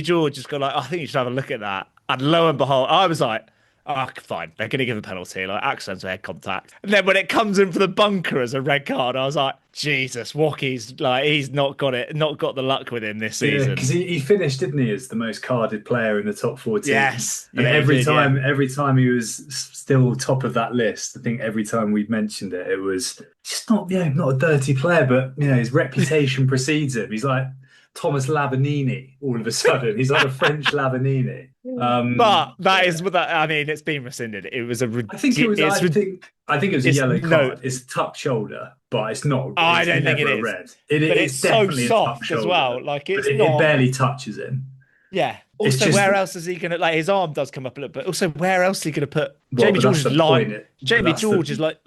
George just got like, I think you should have a look at that. And lo and behold, I was like, oh, fine, they're going to give a penalty, like accidental head contact. And then when it comes in for the bunker as a red card, I was like, Jesus, Woki's like, he's not got the luck with him this season. Because he finished, didn't he, as the most carded player in the top 14? Yes. And every time he was still top of that list, I think every time we'd mentioned it, it was just not a dirty player, but his reputation precedes him. He's like Thomas Lavanini all of a sudden. He's like a French Lavanini. But that is what I mean. It's been rescinded. It was a. I think it was. I think it was a yellow card. No, it's a tuck shoulder, but it's not. I don't think it is. Red. It's definitely so a tuck soft shoulder, as well. Like it barely touches him. Yeah. Also, where else is he going to? Like his arm does come up a little bit. Also, where else is he going to put? Jamie George is lying. Jamie George is like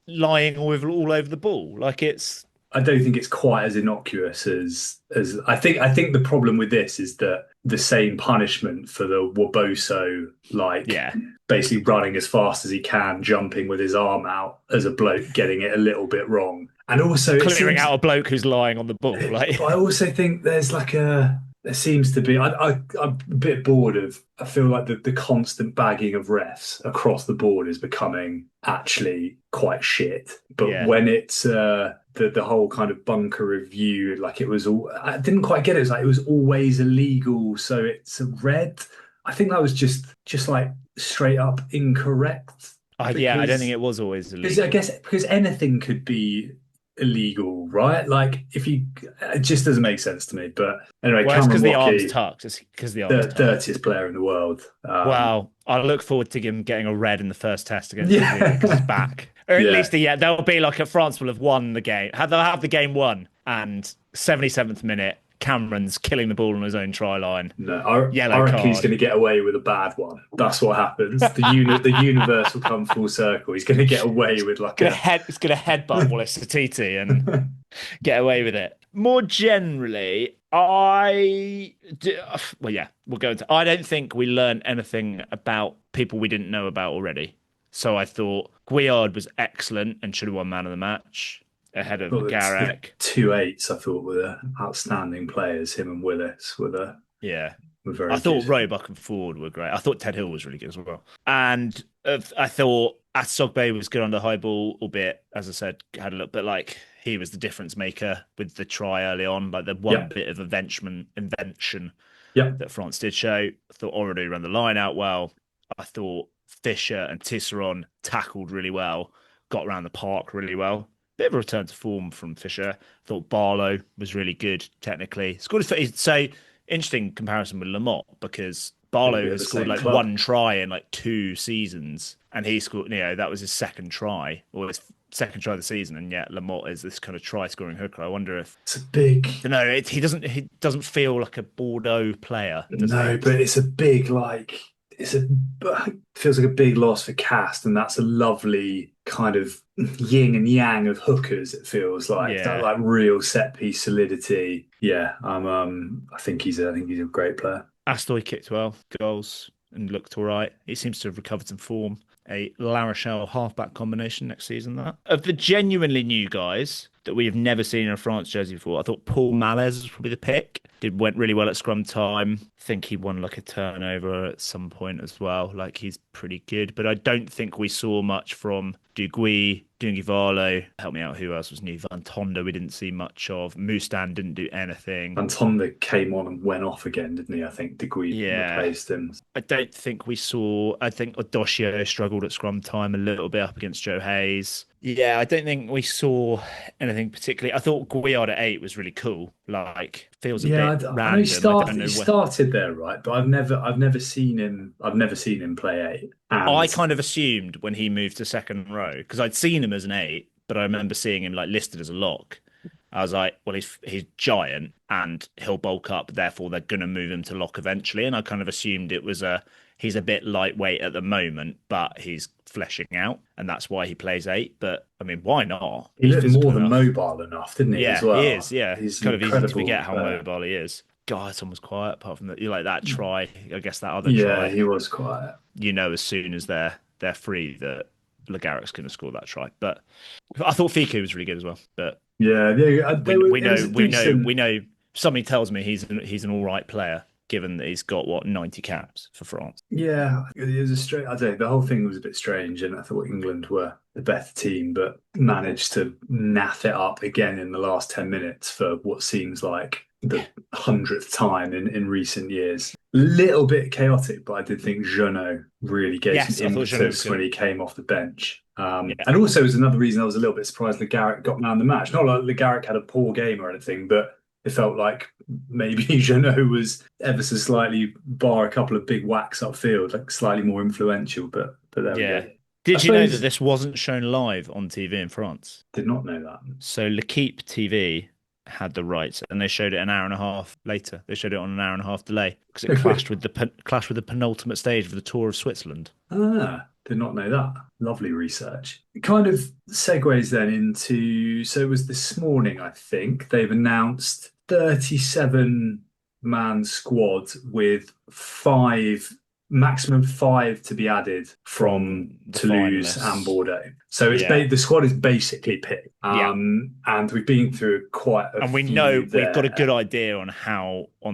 lying all over the ball. Like it's. I don't think it's quite as innocuous as I think. I think the problem with this is that the same punishment for the Woboso, basically running as fast as he can, jumping with his arm out as a bloke, getting it a little bit wrong, and also clearing out a bloke who's lying on the ball. Like, I also think there's there seems to be. I'm a bit bored of. I feel like the constant bagging of refs across the board is becoming actually quite shit. But when it's the whole kind of bunker review, like it was all, I didn't quite get it. It was like it was always illegal, so it's a red. I think that was just like straight up incorrect. Yeah, I don't think it was always Because illegal. I guess because anything could be illegal, right? Like if you, it just doesn't make sense to me. But anyway, Well, it's because Cameron the arm's Watkey, tucked. It's because the the arm's tucked. dirtiest player in the world. Well, I look forward to him getting a red in the first test against New Yeah. Zealand because he's back. Or at Yeah. least, there'll be like France will have won the game. They'll have the game won. And 77th minute, Cameron's killing the ball on his own try line. No, I Yellow reckon he's card. going to get away with a bad one. That's what happens. The universe will come full circle. He's going to get away with like He's going to headbutt Wallace Satiti and get away with it. More generally, we'll go into. I don't think we learned anything about people we didn't know about already. So I thought Guillard was excellent and should have won man of the match ahead of Garrick. 2-8s, I thought, were the outstanding players. Him and Willis were the were very. I thought good. Roebuck and Ford were great. I thought Ted Hill was really good as well. And I thought Asogbe was good on the high ball, albeit, as I said, had a little bit like he was the difference maker with the try early on, like the one bit of invention that France did show. I thought Oridu ran the line out well. I thought Fisher and Tisserand tackled really well, got around the park really well. Bit of a return to form from Fisher. I thought Barlow was really good technically. Scored so interesting comparison with Lamotte because Barlow has scored like one try in like 2 seasons, and he scored. That was his second try or his second try of the season, and yet Lamotte is this kind of try scoring hooker. I wonder if it's a big. No, he doesn't feel like a Bordeaux player. No, but it's a big like. It feels like a big loss for Cast, and that's a lovely kind of yin and yang of hookers. It feels like that, like real set piece solidity. Yeah, I think he's a great player. Astoy kicked well, goals, and looked all right. He seems to have recovered some form. A La Rochelle halfback combination next season. That of the genuinely new guys that we have never seen in a France jersey before, I thought Paul Malaise was probably the pick. Went really well at scrum time. I think he won like a turnover at some point as well. Like he's pretty good, but I don't think we saw much from Duguay, Dungivalo. Help me out. Who else was new? Van Tonda we didn't see much of. Mustan didn't do anything. Van Tonda came on and went off again, didn't he? I think Duguay replaced him. I don't think we saw. I think Odoshio struggled at scrum time a little bit up against Joe Hayes. Yeah, I don't think we saw anything particularly. I thought Guillard at 8 was really cool. Like feels a bit random. I know he started there, right? But I've never seen him play 8. And I kind of assumed when he moved to second row because I'd seen him as an 8, but I remember seeing him like listed as a lock. I was like, well, he's giant and he'll bulk up. Therefore, they're going to move him to lock eventually. And I kind of assumed it was he's a bit lightweight at the moment, but he's fleshing out, and that's why he plays 8. But I mean, why not? He looked more than mobile enough, didn't he? Yeah, as well? He is. Yeah, he's kind of easy to forget how mobile he is. God, someone's quiet. Apart from that, you like that try. I guess that other try. Yeah, he was quiet. As soon as they're free, that Le Garric's going to score that try. But I thought Fiku was really good as well. But yeah, we know. Something tells me he's an all right player, given that he's got 90 caps for France. Yeah, it was a straight. I don't know. The whole thing was a bit strange, and I thought England were the better team, but managed to naff it up again in the last 10 minutes for what seems like the 100th time in recent years. Little bit chaotic, but I did think Jeannot really gave some impetus when he came off the bench. And also, it was another reason I was a little bit surprised Le Garrick got man of the match. Not like Le Garrick had a poor game or anything, but it felt like maybe Jeannot was ever so slightly, bar a couple of big whacks upfield, like slightly more influential. But there we go. Did you know that this wasn't shown live on TV in France? Did not know that. So L'Equipe TV had the rights, and they showed it an hour and a half later. They showed it on an hour and a half delay because it clashed with the penultimate stage of the Tour of Switzerland. Did not know that. Lovely research. It kind of segues then into, so it was this morning, I think, they've announced 37-man squad with maximum 5 to be added from Toulouse and Bordeaux. So it's the squad is basically picked. And we've been through quite a few. And we know we've got a good idea on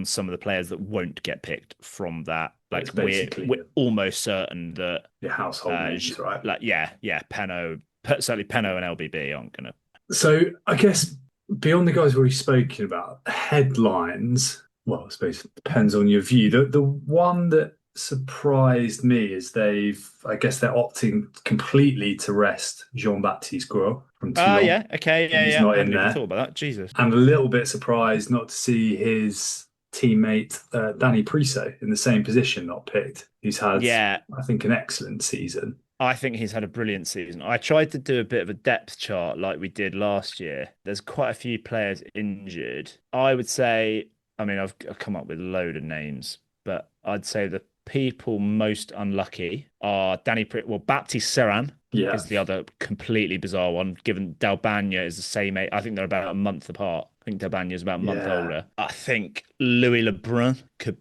some of the players that won't get picked from that. Like we're almost certain that your household names, right? Like Penno, certainly Penno and LBB aren't going to. So I guess beyond the guys we've already spoken about, headlines, well, I suppose it depends on your view. The one that surprised me is I guess they're opting completely to rest Jean-Baptiste Gros from Toulon. Yeah, okay, He's yeah. not I in hadn't even there. thought about that. Jesus. And a little bit surprised not to see his teammate Danny Priso in the same position not picked. He's had, Yeah, I think, an excellent season. I think he's had a brilliant season. I tried to do a bit of a depth chart like we did last year. There's quite a few players injured. I would say, I mean, I've come up with a load of names, but I'd say the people most unlucky are Baptiste Serran Yeah. is the other completely bizarre one, given Dalbanya is the same age. I think they're about a month apart. I think Dalbanya is about a month older. I think Louis Lebrun could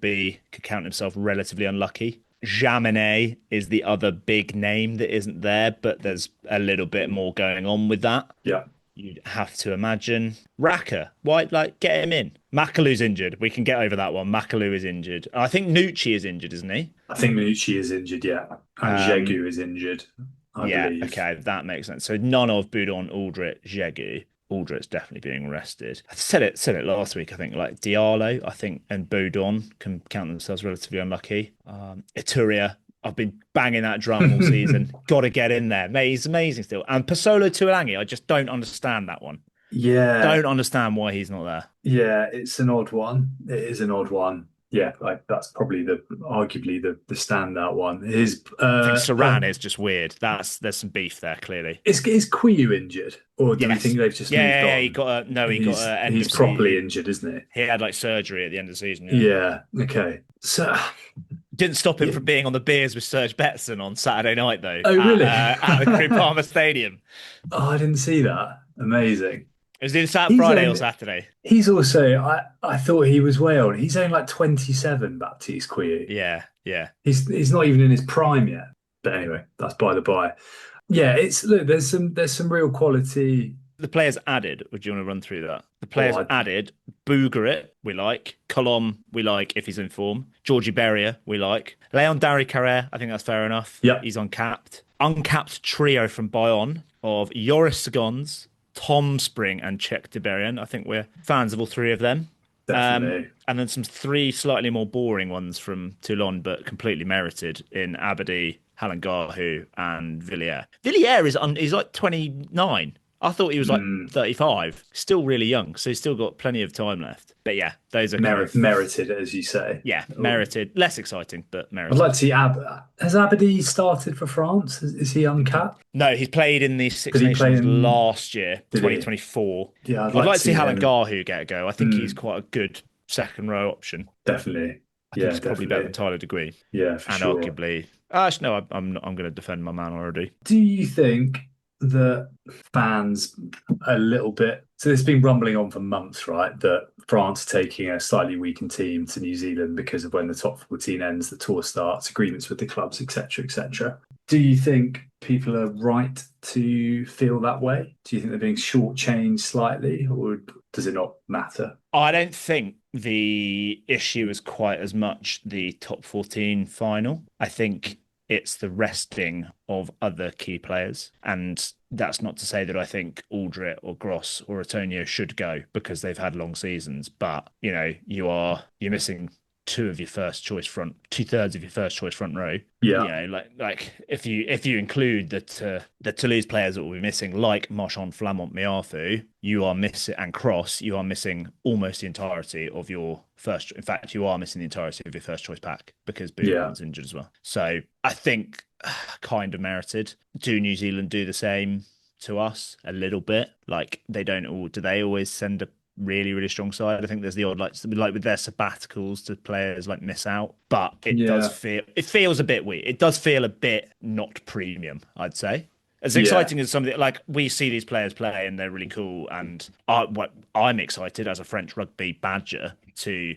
count himself relatively unlucky. Jaminet is the other big name that isn't there, but there's a little bit more going on with that. Yeah. You'd have to imagine. Raka, why, get him in. Makalu's injured. We can get over that one. Makalu is injured. I think Nucci is injured, isn't he? I think Minucci is injured, yeah. And Jegu is injured, I believe. Okay, that makes sense. So none of Boudon, Aldrit, Jegu. Aldrit's definitely being rested. I said it last week. I think Diallo, and Boudon can count themselves relatively unlucky. Ituria, I've been banging that drum all season. Got to get in there. Mate, he's amazing still. And Pasolo Tuilangi, I just don't understand that one. Yeah. Don't understand why he's not there. Yeah, it's an odd one. It is an odd one. Yeah, that's probably arguably the standout one. I think Serran is just weird. There's some beef there clearly. Is Quiyu injured, or do you think they've just moved on? Yeah, he got he's properly injured, isn't he? He had surgery at the end of the season. Yeah. Okay. So didn't stop him from being on the beers with Serge Betson on Saturday night though. Oh really? At the Groupama Stadium. Oh, I didn't see that. Amazing. It was either Friday or Saturday. He's also, I thought he was way old. He's only 27, Baptiste Quiyu. Yeah. He's not even in his prime yet. But anyway, that's by the by. Yeah, there's some real quality. The players added, would you want to run through that? The players added, Bougarit, we like. Colom, we like if he's in form. Georgie Berrier, we like. Leon Dari Carrere, I think that's fair enough. Yeah. He's uncapped. Uncapped trio from Bayonne of Joris Sagons, Tom Spring and Czech Tiberian. I think we're fans of all three of them. Definitely. And then some three slightly more boring ones from Toulon, but completely merited in Abadi, Halangahu, and Villiers. Villiers he's 29. I thought he was 35. Still really young, so he's still got plenty of time left. But yeah, those are merited, as you say. Yeah, merited. Less exciting, but merited. I'd like to see has Abadi started for France? Is he uncapped? No, he's played in the Six Nations last year, 2024. Yeah, I'd like to see Halangahu get a go. I think he's quite a good second row option. Definitely. I think he's probably better than Tyler Degree. Yeah, for sure. And arguably, actually, no, I'm going to defend my man already. Do you think that fans a little bit? So there's been rumbling on for months, right? That France are taking a slightly weakened team to New Zealand because of when the top 14 ends, the tour starts, agreements with the clubs, etc., etc. Do you think people are right to feel that way? Do you think they're being shortchanged slightly, or does it not matter? I don't think the issue is quite as much the top 14 final. I think it's the resting of other key players. And that's not to say that I think Aldrit or Gross or Antonio should go because they've had long seasons. But, you're missing two-thirds of your first choice front row. Yeah. If you include the Toulouse players that will be missing, like Marchand, Flamont, Miafu, you are missing almost the entirety of your first. In fact, you are missing the entirety of your first choice pack because Boudon's injured as well. So I think kind of merited. Do New Zealand do the same to us a little bit? Do they always send a really, really strong side? I think there's the odd with their sabbaticals to players miss out, but it feels a bit weird. It does feel a bit not premium, I'd say. As exciting as something we see these players play and they're really cool, and I'm excited as a French rugby badger to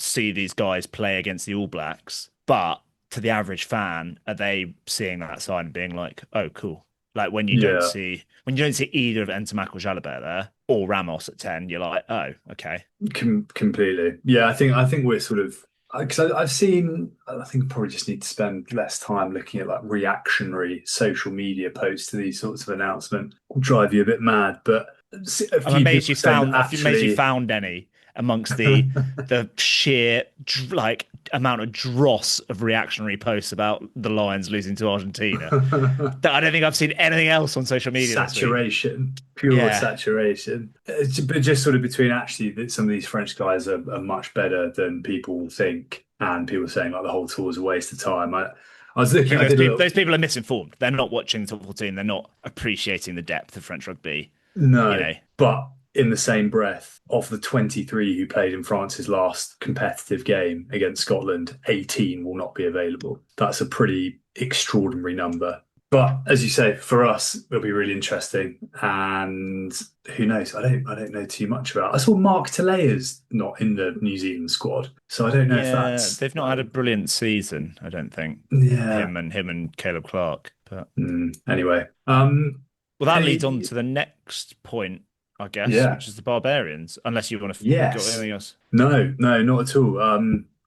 see these guys play against the All Blacks. But to the average fan, are they seeing that side and being like, "Oh, cool"? When you don't see either of Ntamak or Jalabert there or Ramos at 10, you're like, "Oh, okay." Completely. Yeah, I think we're sort of Because I've seen, I think I probably just need to spend less time looking at like reactionary social media posts to these sorts of announcements. Will drive you a bit mad, but a I'm few amazed people you saying found. that I'm amazed you actually, found any amongst the sheer like amount of dross of reactionary posts about the Lions losing to Argentina. That I don't think I've seen anything else on social media this week. saturation, pure Yeah. saturation. But just sort of between actually that some of these French guys are much better than people think, and people saying like the whole tour is a waste of time. I was looking. I did a little, Those people are misinformed. They're not watching the top 14. They're not appreciating the depth of French rugby. no, You know. but in the same breath, of the 23 who played in France's last competitive game against Scotland, 18 will not be available. That's a pretty extraordinary number. But as you say, for us, it'll be really interesting. And who knows? I don't know too much about. I saw Mark Telea's not in the New Zealand squad, so I don't know if that's. They've not had a brilliant season, I don't think. Yeah. Him and Caleb Clark. But Anyway, well, that leads on to the next point, I guess, Yeah. which is the Barbarians. Unless you want to Yes. got anything else. No, not at all.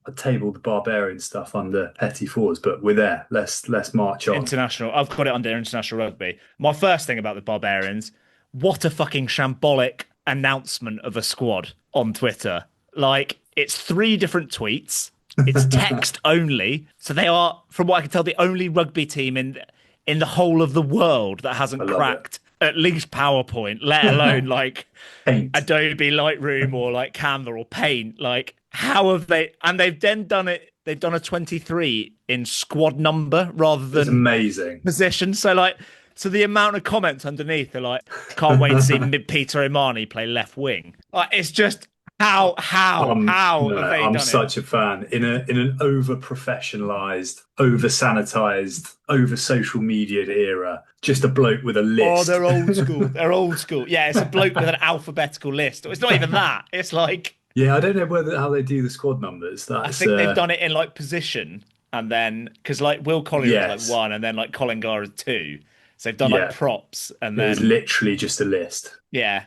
I tabled the Barbarian stuff under Petit-Fours, but we're there. Let's march on. International. I've got it under international rugby. My first thing about the Barbarians, what a fucking shambolic announcement of a squad on Twitter. Like, it's 3 different tweets. It's text only. So they are, from what I can tell, the only rugby team in the whole of the world that hasn't cracked at least PowerPoint, let alone like Paint. Adobe Lightroom or like Canva or Paint. Like, how have they? And they've then done it. They've done a 23 in squad number rather than It's amazing position. So like, so the amount of comments underneath are like, can't wait to see Peter O'Mahony play left wing. Like, it's just how have they I'm done such a fan in an over professionalized, over sanitized, over social media era. Just a bloke with a list. Oh, they're old school. They're old school. Yeah, it's a bloke with an alphabetical list. It's not even that. It's like, yeah, I don't know how they do the squad numbers. I think they've done it in like position, and then because like Will Collier is like 1, and then like Colin Garr is 2. So they've done like props, and then it's literally just a list. Yeah,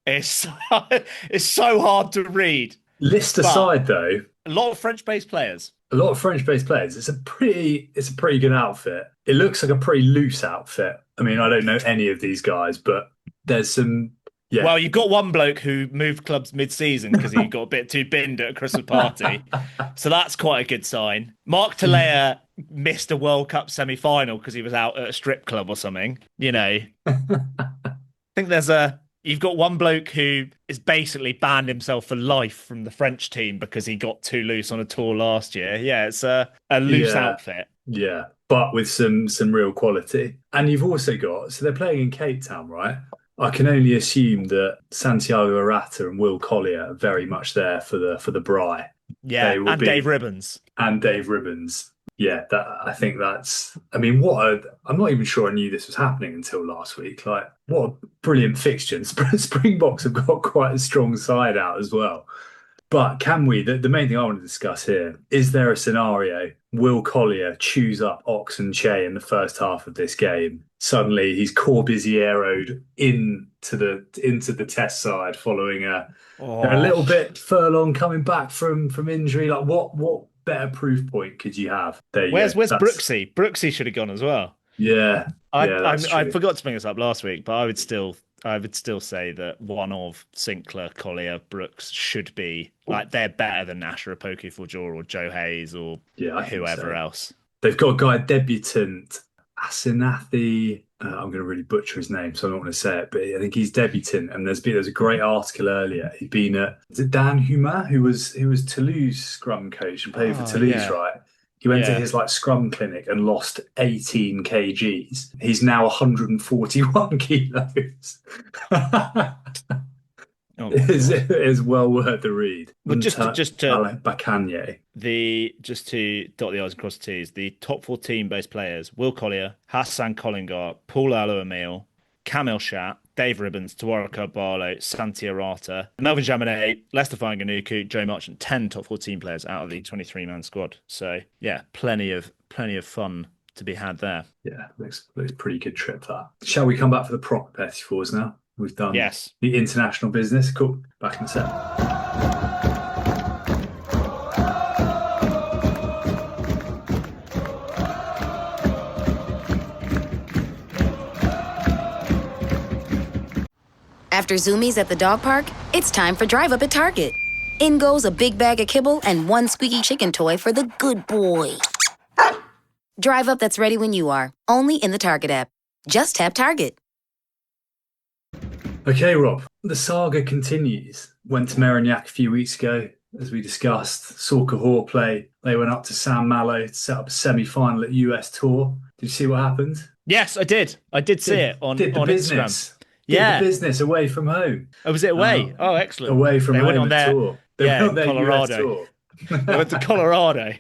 it's so hard to read. List aside, though, a lot of French-based players. It's a pretty good outfit. It looks like a pretty loose outfit. I mean, I don't know any of these guys, but there's some. Yeah. Well, you've got one bloke who moved clubs mid-season because he got a bit too binned at a Christmas party. So that's quite a good sign. Mark Telea missed a World Cup semi-final because he was out at a strip club or something. You know, I think you've got one bloke who is basically banned himself for life from the French team because he got too loose on a tour last year. Yeah, it's a loose outfit. Yeah, but with some real quality. And you've also got, so they're playing in Cape Town, right? I can only assume that Santiago Arata and Will Collier are very much there for the Bry. Yeah, and Dave Ribbons. And Dave Ribbons. Yeah, I think that's. I mean, I'm not even sure I knew this was happening until last week. Like, what a brilliant fixture! Springboks have got quite a strong side out as well. But can we? The main thing I want to discuss here is there a scenario Will Collier chews up Ox and Che in the first half of this game? Suddenly he's Corbiziero'd into the Test side following they're a little bit furlong coming back from injury. Like, what better proof point could you have? Where's Brooksy? Brooksy should have gone as well. Yeah, I forgot to bring this up last week, but I would still say that one of Sinclair, Collier, Brooks should be like, they're better than Asher Opoku-Forjor or Joe Hayes or whoever else. They've got a guy debutant, Asinathi. I'm going to really butcher his name, so I don't want to say it, but I think he's debutant. And there's a great article earlier. He'd been is it Dan Huma, who was Toulouse scrum coach and played for Toulouse, right? He went to his like scrum clinic and lost 18 kgs. He's now 141 kilos. It is well worth the read. But just to Bakanye. Just to dot the I's and cross the T's, the top 14 base players: Will Collier, Hassan Collingar, Paul Alo-Emile, Kamil Shat, Dave Ribbons, Tawaraka Barlow, Santi Arata, Melvin Jaminet, Lester Fanganuku, Joe Marchant, 10 top 14 players out of the 23-man squad. So yeah, plenty of fun to be had there. Yeah, looks pretty good trip that. Shall we come back for the proper Petit-Fours now? We've done the international business. Cool. Back in a sec. After Zoomies at the dog park, it's time for Drive Up at Target. In goes a big bag of kibble and one squeaky chicken toy for the good boy. Drive Up that's ready when you are, only in the Target app. Just tap Target. Okay, Rob, the saga continues. Went to Merignac a few weeks ago, as we discussed. Saw Cahors play. They went up to San Malo to set up a semi-final at US Tour. Did you see what happened? Yes, I did. I did see it on business. Instagram. Yeah. Did the business away from home. Oh, was it away? Excellent. Away from they home went on their tour. They went on their Colorado. US tour. They went to Colorado.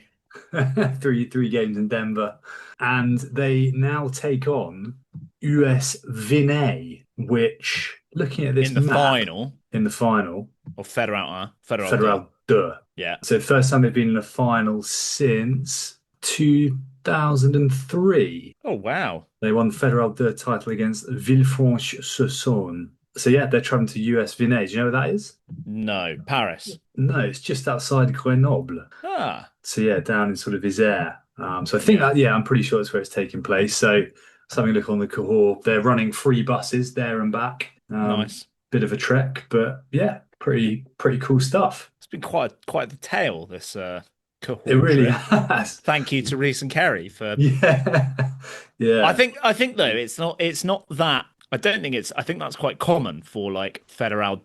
three games in Denver. And they now take on US Vinay, which, looking at this in the final or Federal 2. Yeah. So first time they've been in a final since 2003. Oh wow. They won Federal 2 title against Villefranche-sur-Saône. So yeah, they're traveling to US Vinay. Do you know where that is? No, Paris. No, it's just outside Grenoble. So yeah, down in sort of Isère. So I think that, I'm pretty sure that's where it's taking place. So let's have a look on the Cahors. They're running 3 buses there and back. Nice. Bit of a trek, but yeah, pretty cool stuff. It's been quite the tale, this Cahors. It really has. Thank you to Reese and Kerry for Yeah. I think though it's not that. I think that's quite common for like Federal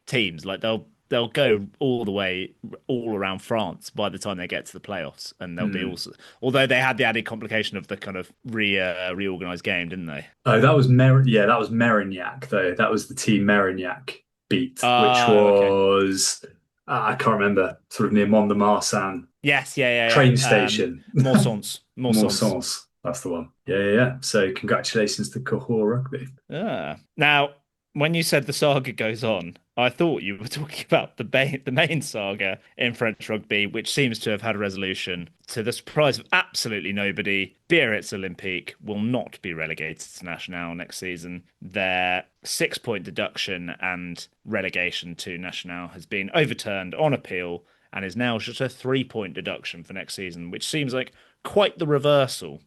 teams. Like they'll go all the way all around France by the time they get to the playoffs, and they'll be also. Although they had the added complication of the kind of reorganized game, didn't they? Oh, that was Merignac though. That was the team Merignac beat, which was I can't remember, sort of near Mont-de-Marsan. Yes, yeah. Train station. Morsons. That's the one. Yeah. So congratulations to Cahors Rugby. Now, when you said the saga goes on, I thought you were talking about the main saga in French rugby, which seems to have had a resolution. To the surprise of absolutely nobody, Biarritz Olympique will not be relegated to National next season. Their 6-point deduction and relegation to National has been overturned on appeal and is now just a 3-point deduction for next season, which seems like quite the reversal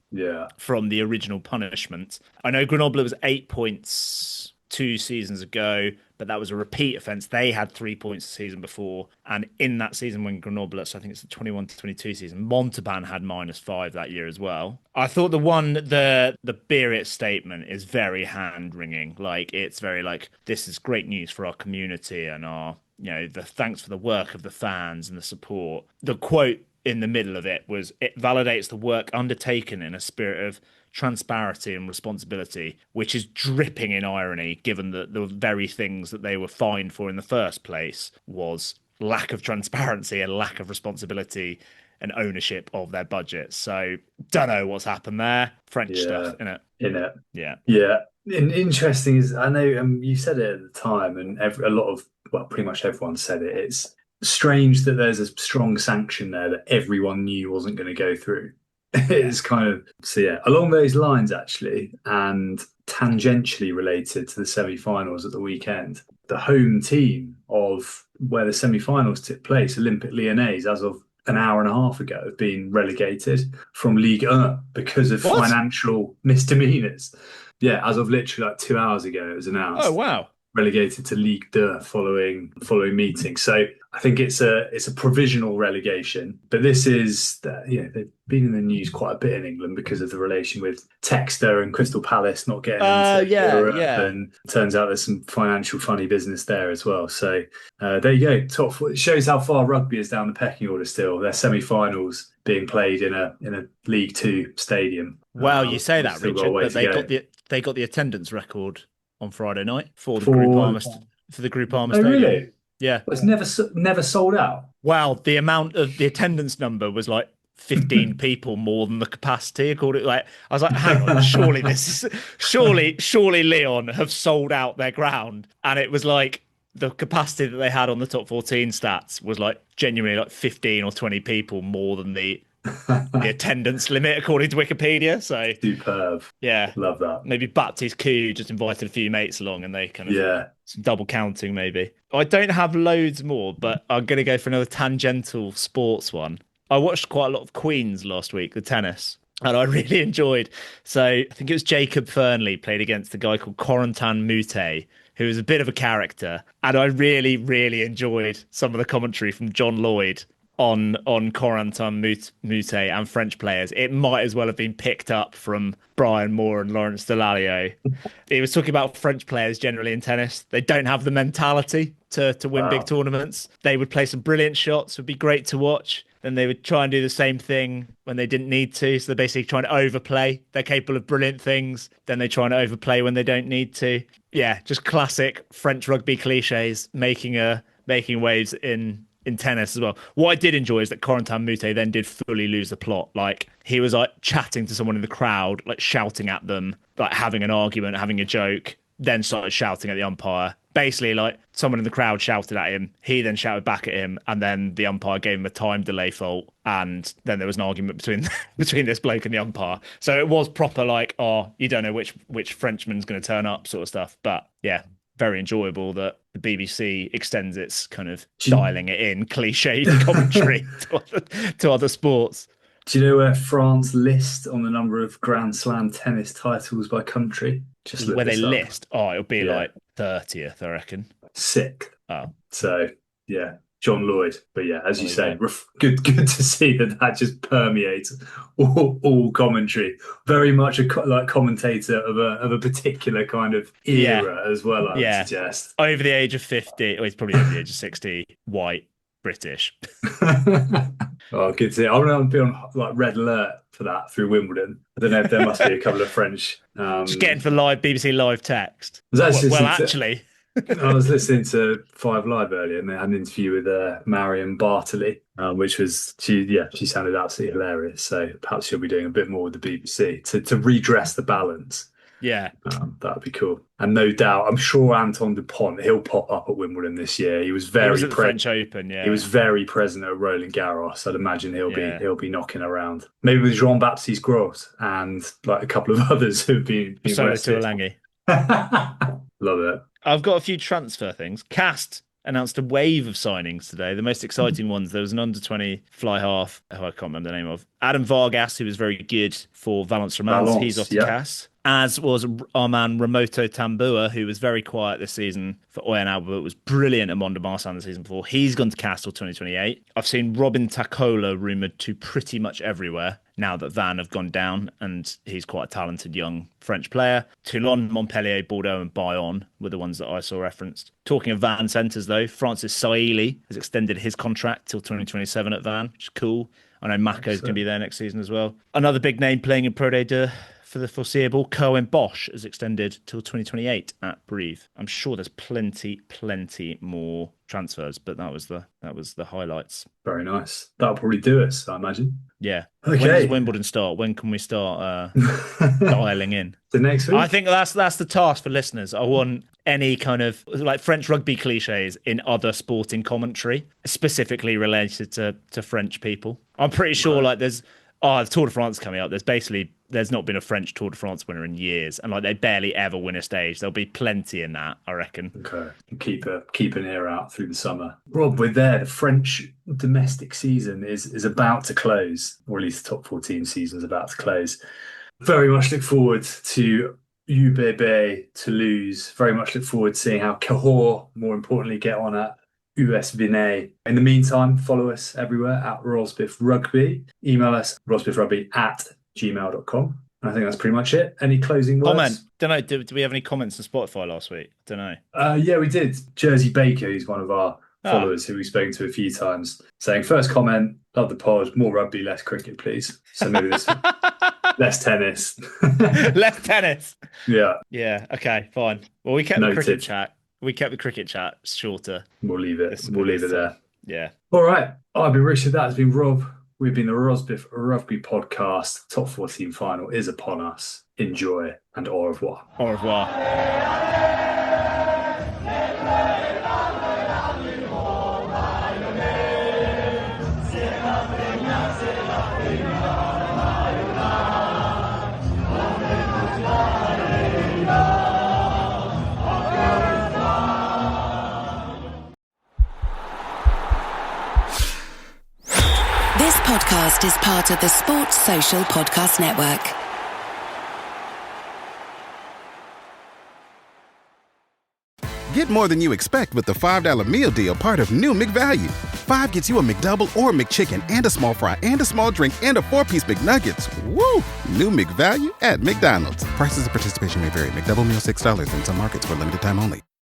from the original punishment. I know Grenoble was 8 points 2 seasons ago, but that was a repeat offence. They had 3 points the season before, and in that season when Grenoble, so I think it's the 21-22 season, Montauban had -5 that year as well. I thought the Biarritz statement is very hand-wringing. Like, it's very like, this is great news for our community and our, the thanks for the work of the fans and the support. The quote in the middle of it was, it validates the work undertaken in a spirit of transparency and responsibility, which is dripping in irony, given that the very things that they were fined for in the first place was lack of transparency and lack of responsibility and ownership of their budget. So don't know what's happened there. French stuff, innit? Yeah. And interesting is, I know you said it at the time, and pretty much everyone said it. It's strange that there's a strong sanction there that everyone knew wasn't going to go through. It's kind of, along those lines actually, and tangentially related to the semi-finals at the weekend. The home team of where the semi-finals took place, Olympique Lyonnais, as of an hour and a half ago, have been relegated from Ligue 1 because of financial misdemeanors. Yeah, as of literally like 2 hours ago, it was announced. Oh wow! Relegated to Ligue 2 following meeting. So I think it's a provisional relegation, but this is they've been in the news quite a bit in England because of the relation with Texter and Crystal Palace not getting into Europe, and it turns out there's some financial funny business there as well. So there you go. Top 4. It shows how far rugby is down the pecking order still. Their semi-finals being played in a League 2 stadium. Well, you say that, Richard, but they got the attendance record on Friday night for the Group Armour Stadium. Really? Yeah. It's never sold out. Well, the attendance number was like 15 people more than the capacity. According, I was like, hang on, surely Lyon have sold out their ground, and it was like the capacity that they had on the top 14 stats was like genuinely like 15 or 20 people more than the attendance limit according to Wikipedia. So superb. Yeah, love that. Maybe Baptiste Coup just invited a few mates along and they kind of some double counting maybe. I don't have loads more, but I'm gonna go for another tangential sports one. I watched quite a lot of Queens last week, the tennis, and I really enjoyed. So I think it was Jacob Fernley played against a guy called Corentin Moutet, who is a bit of a character. And I really, really enjoyed some of the commentary from John Lloyd on Corentin Moutet and French players. It might as well have been picked up from Brian Moore and Lawrence Delalio. He was talking about French players generally in tennis. They don't have the mentality to win big tournaments. They would play some brilliant shots, would be great to watch. Then they would try and do the same thing when they didn't need to. So they're basically trying to overplay. They're capable of brilliant things. Then they try and overplay when they don't need to. Yeah, just classic French rugby cliches making waves in tennis as well. What I did enjoy is that Corentin Moutet then did fully lose the plot. Like, he was like chatting to someone in the crowd, like shouting at them, like having an argument, having a joke, then started shouting at the umpire. Basically, like, someone in the crowd shouted at him, he then shouted back at him, and then the umpire gave him a time delay fault, and then there was an argument between this bloke and the umpire. So it was proper, like, oh, you don't know which Frenchman's going to turn up sort of stuff. But yeah, very enjoyable that the BBC extends its kind of dialing it in cliched commentary to other sports. Do you know where France list on the number of Grand Slam tennis titles by country? Just where they list? Oh, it'll be like 30th, I reckon. Sick. Oh. So, yeah, John Lloyd. But yeah, as you say, good to see that just permeates all commentary. Very much a commentator of a particular kind of era as well, I would suggest. Over the age of 50, or he's probably over the age of 60, white, British. Oh, good to see. I'm going to be on like red alert for that through Wimbledon. I don't know if there must be a couple of French. Just getting for BBC live text. Actually, I was listening to 5 Live earlier, and they had an interview with Marion Bartley, which was she sounded absolutely hilarious. So perhaps she'll be doing a bit more with the BBC to redress the balance. Yeah, that would be cool. And no doubt, I'm sure Anton Dupont, he'll pop up at Wimbledon this year. He was very at the French Open. Yeah, he was very present at Roland Garros. I'd imagine he'll be knocking around. Maybe with Jean-Baptiste Gros and like a couple of others who've been Solo Tuolangi. Love it. I've got a few transfer things. Cast announced a wave of signings today. The most exciting ones, there was an under-20 fly half, who I can't remember the name of. Adam Vargas, who was very good for Valence Romance. He's off to Cast. As was our man Remoto Tambua, who was very quiet this season for Oyan but was brilliant at Mont de Marsan the season before. He's gone to Cast till 2028. I've seen Robin Takola rumoured to pretty much everywhere now that Van have gone down, and he's quite a talented young French player. Toulon, Montpellier, Bordeaux and Bayonne were the ones that I saw referenced. Talking of Van centres though, Francis Saili has extended his contract till 2027 at Van, which is cool. I know Mako's going to be there next season as well. Another big name playing in Pro D2 for the foreseeable, Cohen Bosch has extended till 2028 at Brive. I'm sure there's plenty more transfers, but that was the highlights. Very nice. That'll probably do us, I imagine. Yeah. Okay. When does Wimbledon start? When can we start dialing in? The next week? I think that's the task for listeners. I want any kind of like French rugby cliches in other sporting commentary, specifically related to French people. I'm pretty sure like there's the Tour de France coming up. There's not been a French Tour de France winner in years, and like they barely ever win a stage. There'll be plenty in that, I reckon. Okay, keep an ear out through the summer. Rob, we're there. The French domestic season is about to close, or at least the top 14 season is about to close. Very much look forward to UBB Toulouse. Very much look forward to seeing how Cahors, more importantly, get on at US Vinay. In the meantime, follow us everywhere at Rosbiff Rugby. Email us rosbiffrugby@gmail.com. And I think that's pretty much it. Any closing words? Comment. Don't know. Did we have any comments on Spotify last week? Don't know. Yeah, we did. Jersey Baker, who's one of our followers who we've spoken to a few times, saying, first comment, love the pod, more rugby, less cricket, please. So maybe this less tennis. Less tennis. Yeah. Yeah. Okay, fine. Well, we kept the cricket chat. We kept the cricket chat shorter. We'll leave it. We'll leave it there. Yeah. All right. I've been Richard. That has been Rob. We've been the Rosbiff Rugby podcast. Top 14 final is upon us. Enjoy and au revoir. Au revoir. This podcast is part of the Sports Social Podcast Network. Hit more than you expect with the $5 meal deal, part of new McValue. 5 gets you a McDouble or McChicken and a small fry and a small drink and a 4-piece McNuggets. Woo! New McValue at McDonald's. Prices of participation may vary. McDouble meal $6 in some markets for limited time only.